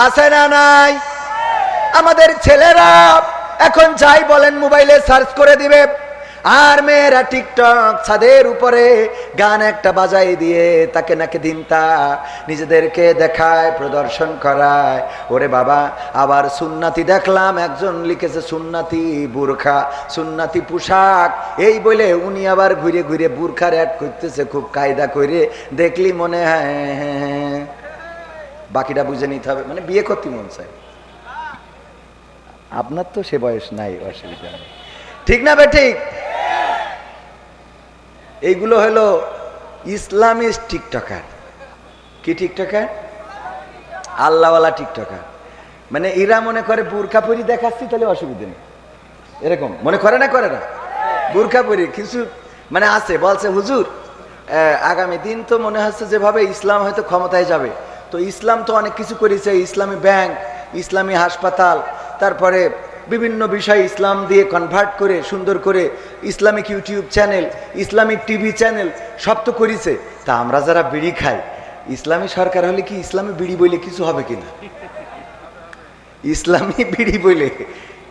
আছে না নাই? আমাদের ছেলেরা এখন যাই বলেন মোবাইলে সার্চ করে দিবে। আর মেয়েরা টিকটক ছাদের উপরে গান একটা বাজাই দিয়ে তাকে নাকি দিনতা নিজেদেরকে দেখায়, প্রদর্শন করায়। ওরে বাবা, আবার সুন্নাতি দেখলাম একজন লিখেছে সুন্নাতি বুরখা, সুন্নাতি পোশাক, এই বলে উনি আবার ঘুরে ঘুরে বুরখার অ্যাড করতেছে খুব কায়দা করে। দেখলি মনে হয় হ্যাঁ, বাকিটা বুঝে নিতে হবে, মানে বিয়ে করতে মন চায়। আপনার তো সে বয়স নাই, অসুবিধা নেই, ঠিক না বে ঠিক? এইগুলো হলো ইসলামিস্ট টিকটকার। কি টিকটকার? আল্লাহওয়ালা টিকটকার। মানে এরা মনে করে বুরকা পরি দেখাচ্ছি তাহলে অসুবিধা নেই, এরকম মনে করে না, করে না? বুরকা পরি কিছু মানে আছে, বলছে হুজুর আগামী দিন তো মনে হচ্ছে যেভাবে ইসলাম হয়তো ক্ষমতায় যাবে, তো ইসলাম তো অনেক কিছু করেছে, ইসলামী ব্যাংক, ইসলামী হাসপাতাল, তারপরে বিভিন্ন বিষয় ইসলাম দিয়ে কনভার্ট করে সুন্দর করে Islamic YouTube channel, Islamic TV channel সব তো করেছে। তা আমরা যারা বিড়ি খাই, ইসলামী সরকার হলে কি ইসলামী বিড়ি বইলে কিছু হবে কিনা? ইসলামী বিড়ি বইলে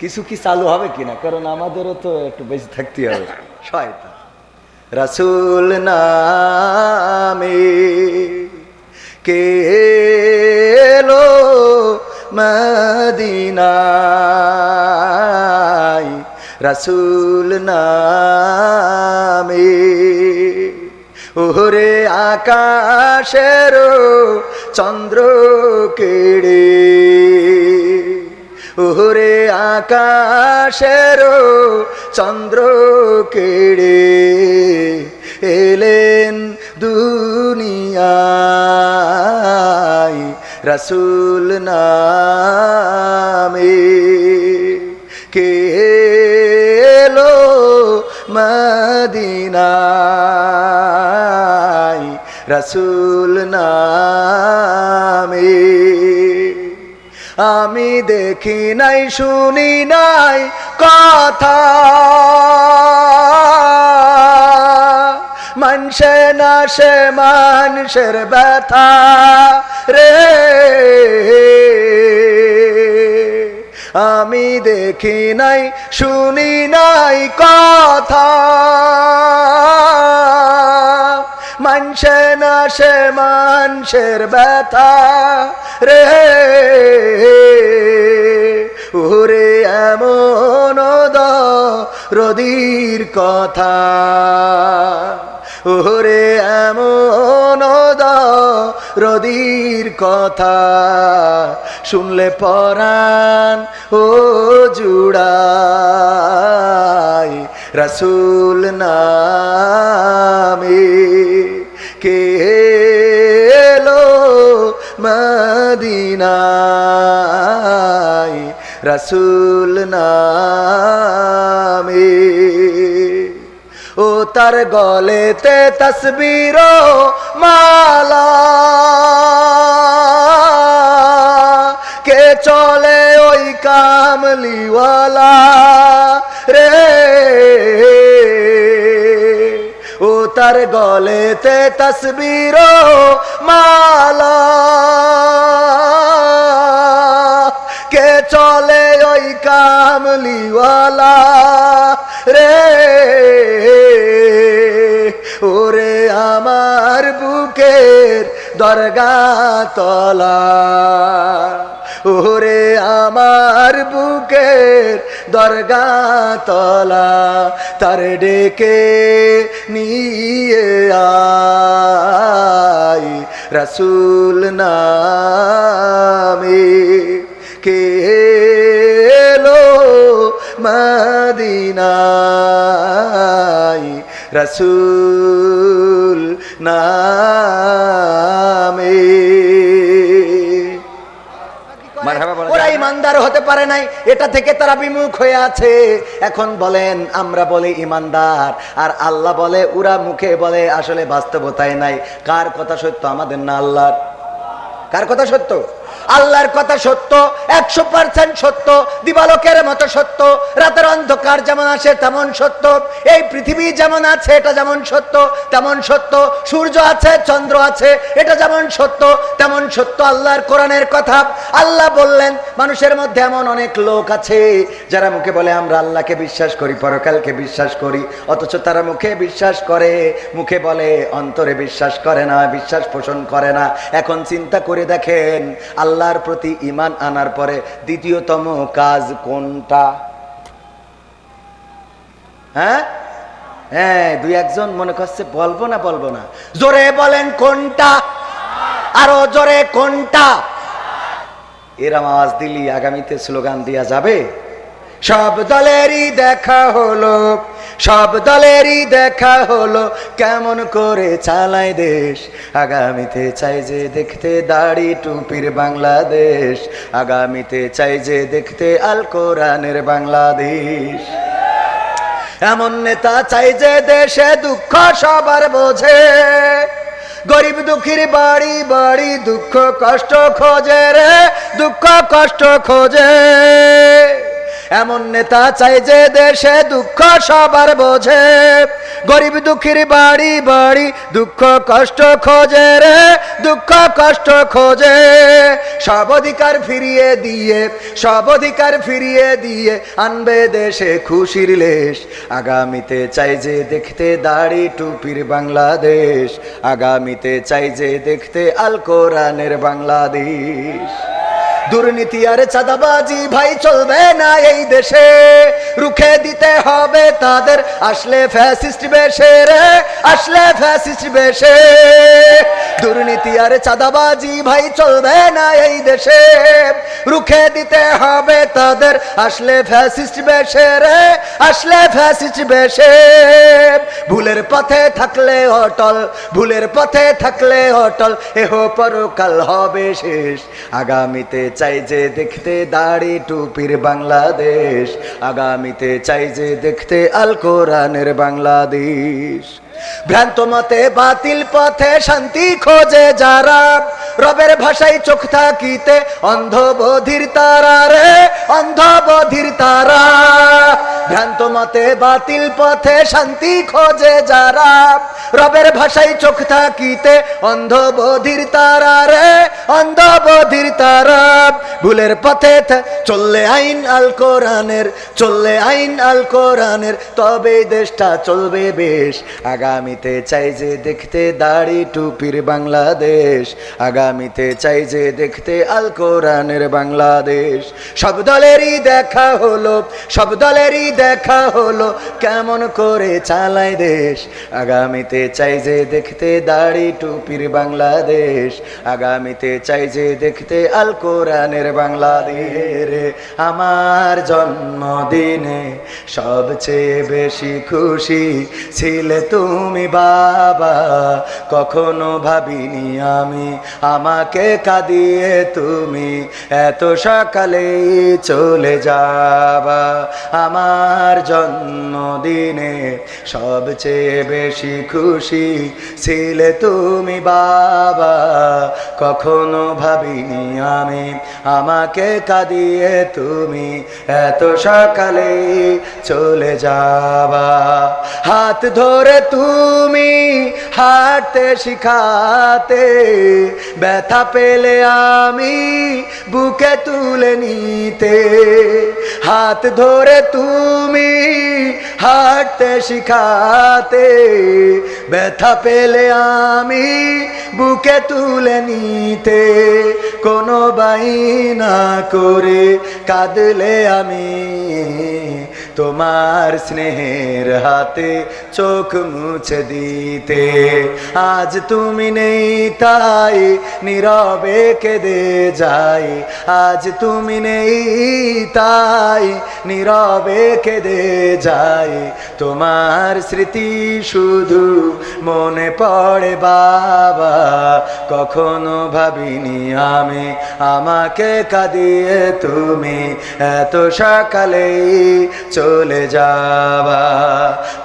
কিছু কি চালু হবে কিনা? কারণ আমাদেরও তো একটু বেশি থাকতে হবে। শয়তান রাসূল নামে কে এলো মদিনায়, রাসূল নামে ওরে আকাশের চন্দ্র কেড়ে, ওরে আকাশের চন্দ্র কেড়ে এলেন দুনিয়ায়, রাসূল নামে কে এলো মদিনায়, রাসূল নামে। আমি দেখি নাই শুনি নাই কথা, মানুষে না সে মানুষের ব্যথা রে, আমি দেখি নাই শুনি নাই কথা, মানুষে না সে মানুষের ব্যথা রে, ওরে এমন দরদীর কথা, ওরে এমন দরদীর কথা, শুনলে পরাণ ও জুড়ায়, রাসূল নামে কে এলো মদিনায়, রাসূল নামে। ও তার গলেতে তসবির মালা, কে চলে ওই কামলিওয়ালা রে, ও তার গলেতে তসবির মালা, কে চলে ওই কামলিওয়ালা রে, ওরে আমার বুকের দরগা তলা, ওরে আমার বুকের দরগা তলা, তার ডেকে নিয়ে আয়, রাসূল নামে কে এলো মদিনায়, রাসূল নামে। ওরা ইমানদার হতে পারে নাই, এটা থেকে তারা বিমুখ হয়ে আছে। এখন বলেন আমরা বলে ইমানদার, আর আল্লাহ বলে, ওরা মুখে বলে, আসলে বাস্তবতায় নাই। কার কথা সত্য, আমাদের না আল্লাহর? কার কথা সত্য? আল্লাহর কথা সত্য, 100% সত্য, দিবালোকের মতো সত্য, রাতের অন্ধকার যেমন আসে তেমন সত্য, এই পৃথিবী যেমন আছে এটা যেমন সত্য তেমন সত্য, সূর্য আছে চন্দ্র আছে এটা যেমন সত্য তেমন সত্য আল্লাহর কোরআনের কথা। আল্লাহ বললেন মানুষের মধ্যে এমন অনেক লোক আছে যারা মুখে বলে আমরা আল্লাহকে বিশ্বাস করি, পরকালকে বিশ্বাস করি, অথচ তারা মুখে বিশ্বাস করে, মুখে বলে অন্তরে বিশ্বাস করে না, বিশ্বাস পোষণ করে না। এখন চিন্তা করে দেখেন আল্লাহর প্রতি ঈমান আনার পরে দ্বিতীয়তম কাজ কোনটা? হ্যাঁ হ্যাঁ, দুই একজন মনে করছে বলবো না, জোরে বলেন কোনটা, আরো জোরে কোনটা? এরম আওয়াজ দিলি আগামীতে স্লোগান দেয়া যাবে। সব দলেরই দেখা হলো, সব দলেরই দেখা হলো, কেমন করে চালায় দেশ, আগামীতে চাই যে দেখতে দাড়ি টুপির বাংলাদেশ, আগামীতে চাই যে দেখতে আল কোরআনের বাংলাদেশ। এমন নেতা চাই যে দেশে দুঃখ সবার বোঝে, গরিব দুঃখীর বাড়ি বাড়ি দুঃখ কষ্ট খোঁজে রে, দুঃখ কষ্ট খোঁজে। এমন নেতা চাই যে দেশে দুঃখ সবার বোঝে, গরিব দুঃখীর বাড়ি বাড়ি দুঃখ কষ্ট খোঁজে রে, দুঃখ কষ্ট খোঁজে। সব অধিকার ফিরিয়ে দিয়ে, সব অধিকার ফিরিয়ে দিয়ে আনবে দেশে খুশির লেশ, আগামীতে চাই যে দেখতে দাড়ি টুপির বাংলাদেশ, আগামীতে চাই যে দেখতে আল কোরআনের বাংলাদেশ। দুর্নীতি আর চাঁদাবাজি ভাই চলবে না এই দেশে, রুখে দিতে হবে তাদের আসলে ফ্যাসিস্ট বেশে রে, আসলে ফ্যাসিস্ট বেশে। দুর্নীতি আর চাঁদাবাজি ভাই চলবে না এই দেশে, রুখে দিতে হবে তাদের আসলে ফ্যাসিস্ট বেশে রে, আসলে ফ্যাসিস্ট বেশে। ভুলের পথে থাকলে অটল, ভুলের পথে থাকলে অটল, এহ পরকাল হবে শেষ, আগামীতে চাই যে দেখতে দাড়ি টুপির বাংলাদেশ, আগামীতে চাই যে দেখতে আল কোরআনের বাংলাদেশ। ভ্রান্ত মতে বাতিল পথে শান্তি খোঁজে যারা, রবের ভাষায় চোখ থাকিতে অন্ধ বধির তারা রে, অন্ধ বধির তারা। ভ্রান্ত মতে বাতিল পথে শান্তি খোঁজে যারা, রবের ভাষায় চোখ থাকিতে অন্ধ বধির তারা রে, অন্ধ বধির তারা। ভুলের পথে চললে আইন আল কোরআনের, চললে আইন আল কোরআনের, তবে দেশটা চলবে বেশ, আগামীতে চাই যে দেখতে দাড়ি টুপির বাংলাদেশ, আগামীতে চাই যে দেখতে আল কোরআনের বাংলাদেশ। সব দলেরই দেখা হলো, সব দলেরই দেখা হলো, কেমন করে চালায় দেশ, আগামীতে চাই যে দেখতে দাড়ি টুপির বাংলাদেশ, আগামীতে চাই যে দেখতে আল কোরআনের বাংলাদেশ। আমার জন্মদিনে সবচেয়ে বেশি খুশি ছিলে তুমি বাবা, কখনো ভাবিনি আমি আমাকে কাঁদিয়ে তুমি এত সকালে চলে যাবা। আমার জন্মদিনে সবচেয়ে বেশি খুশি ছিলে তুমি বাবা, কখনো ভাবিনি আমি আমাকে কাঁদিয়ে তুমি এত সকালে চলে যাবা। হাত ধরে তুমি হাঁটতে শিখাতে, ব্যথা পেলে আমি বুকে তুলে নিতে। হাত ধরে তুমি হাঁটতে শিখাতে, ব্যথা পেলে আমি বুকে তুলে নিতে। কোনো বাইনা করে কাঁদলে আমি তোমার স্নেহের হাতে চোখ মুছে দিতে। আজ তুমি নেই তাই নীরবে কেঁদে যাই, আজ তুমি নেই তাই নীরবে কেঁদে যাই। তোমার স্মৃতি শুধু মনে পড়ে বাবা, কখনো ভাবিনি আমি আমাকে কাঁদিয়ে তুমি এত সকালেই চলে যাবা।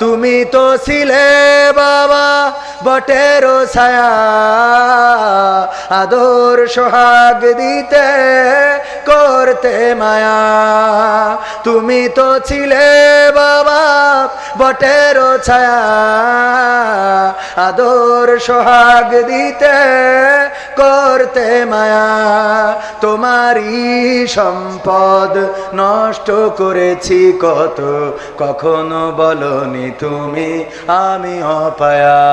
তুমি তো ছিলে বাবা বটের ছায়া, আদর সোহাগ দিতে করতে মায়া। তুমি তো ছিলে বাবা বটের ছায়া, আদর সোহাগ দিতে করতে মায়া। তোমারই সম্পদ নষ্ট করেছি কত, কখনো বলনি তুমি আমি অপায়া।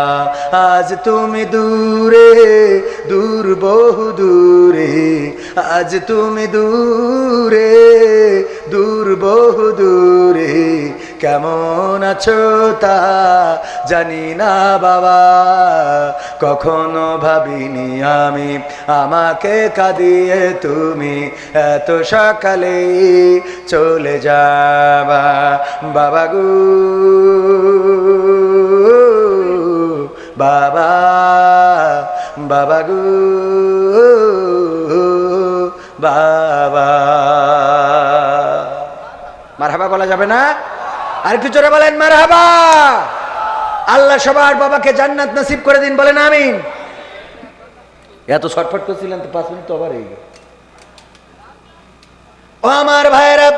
আজ তুমি দূরে দূর বহু দূরে, আজ তুমি দূরে দূর বহু দূরে। কেমন আছো তা জানি না বাবা, কখনো ভাবিনি আমি আমাকে কাঁদিয়ে তুমি এত সকালে চলে যাবা। বাবা গো বাবা, বাবা গো বাবা। মারহাবা বলা যাবে না? আর একটু জোরে বলেন মারহাবা। আল্লাহ সবার বাবাকে জান্নাত নসিব করে দিন, বলেন আমিন। এত ছটফট করছিলেন তো 5 মিনিট তো আবার এই। ও আমার ভাইয়েরা,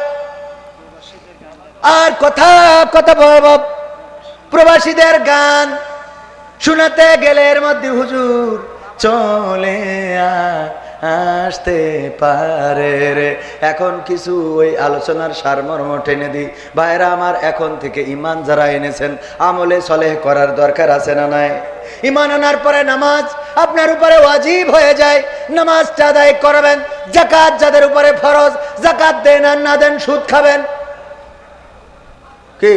আর কথা কথা বলবো প্রবাসীদের গান শোনাতে গেলে এর মধ্যে হুজুর চলে আসতে পারে রে। এখন কিছু ওই আলোচনার সারমর্ম টেনে দিই। ভাইরা আমার, এখন থেকে ইমান যারা এনেছেন আমলে সলেহ করার দরকার আছে না নাই? ইমান আনার পরে নামাজ আপনার উপরে ওয়াজিব হয়ে যায়, নামাজটা আদায় করবেন। যাকাত যাদের উপরে ফরজ, যাকাত দেন আর না দেন সুদ খাবেন। কি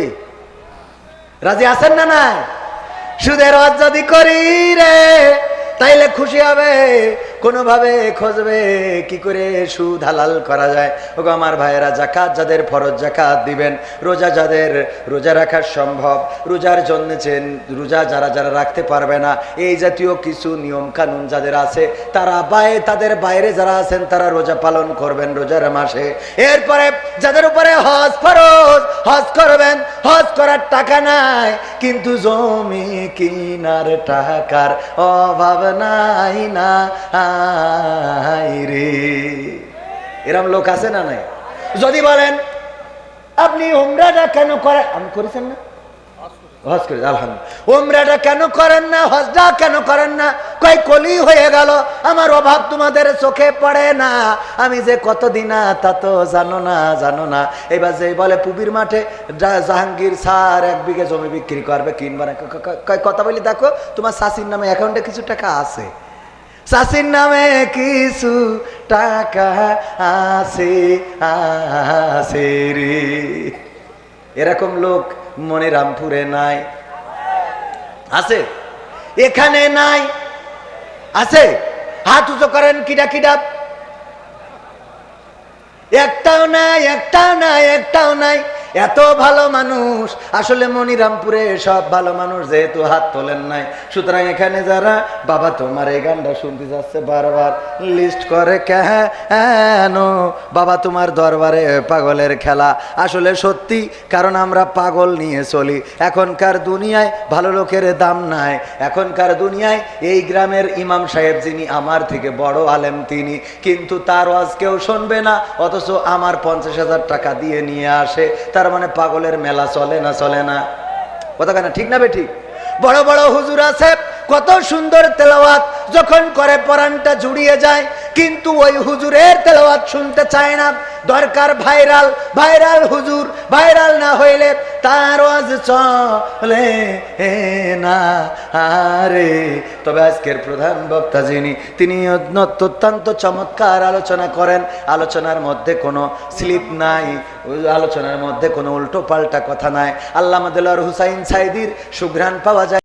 রাজি আছেন না নাই? সুদের হজ যদি করি রে তাইলে খুশি হবে, কোনোভাবে খুঁজবে কি করে সুদ হালাল করা যায়। ওগো আমার ভাইয়েরা, যাকাত যাদের ফরজ যাকাত দিবেন। রোজা যাদের রোজা রাখা সম্ভব, রোজার জন্য রোজা যারা যারা রাখতে পারবে না, এই জাতীয় কিছু নিয়ম কানুন যাদের আছে তারা তাদের বাইরে যারা আছেন তারা রোজা পালন করবেন রোজার মাসে। এরপরে যাদের উপরে হজ ফরজ, হজ করবেন। হজ করার টাকা নাই কিন্তু জমি কিনার টাকার অভাব নাই না রে। এরম লোক আছে না নাই? যদি বলেন আপনি উমরাটা কেন করেন, আমি করেছেন না হজ করে আলহামদুলিল্লাহ, উমরাটা কেন করেন না, হজটা কেন করেন না? কই কলি হয়ে গেল, আমার অভাব তোমাদের চোখে পড়ে না। আমি যে কতদিন তা তো জানো না, জানো না। এবার যে বলে পুবির মাঠে জাহাঙ্গীর স্যার 1 বিঘে জমি বিক্রি করবে, কিনবে না। কথা বলি, দেখো তোমার শাশির নামে অ্যাকাউন্টে কিছু টাকা আছে, শাশির নামে কিছু টাকা আছে আছে রে। এরকম লোক মনে রামপুরে নাই? আছে? এখানে নাই? আছে? হাত উঁচু করেন কিডা কিডা। একটাও নাই, একটাও নাই, একটাও নাই। এত ভালো মানুষ, আসলে মনিরামপুরে সব ভালো মানুষ যেহেতু হাত তোলেন নাই, সুতরাং এখানে যারা বাবা তোমার এই গানটা শুনতে যাচ্ছে বারবার লিস্ট করে কেন বাবা তোমার দরবারে পাগলের খেলা। আসলে সত্যি, কারণ আমরা পাগল নিয়ে চলি। এখনকার দুনিয়ায় ভালো লোকের দাম নাই। এখনকার দুনিয়ায় এই গ্রামের ইমাম সাহেব যিনি আমার থেকে বড় আলেম তিনি, কিন্তু তার ওয়াজ কেউ শুনবে না, অথচ আমার 50,000 টাকা দিয়ে নিয়ে আসে। তার মানে পাগলের মেলা চলে না? চলে না? কথা কেন ঠিক না বে ঠিক? বড় বড় হুজুর আছে, কত সুন্দর তেলাওয়াত যখন করে পরানটা জুড়িয়ে যায়, কিন্তু ওই হুজুরের তেলাওয়াত শুনতে চায় না। দরকার ভাইরাল, ভাইরাল হুজুর, ভাইরাল না হইলে তার ওয়াজ চলে না আরে। তবে আজকের প্রধান বক্তা যিনি, তিনি অত্যন্ত চমৎকার আলোচনা করেন। আলোচনার মধ্যে কোনো স্লিপ নাই, আলোচনার মধ্যে কোনো উল্টো পাল্টা কথা নাই। আল্লামা দেলোয়ার হুসাইন সাইদির সুঘ্রাণ পাওয়া যায়।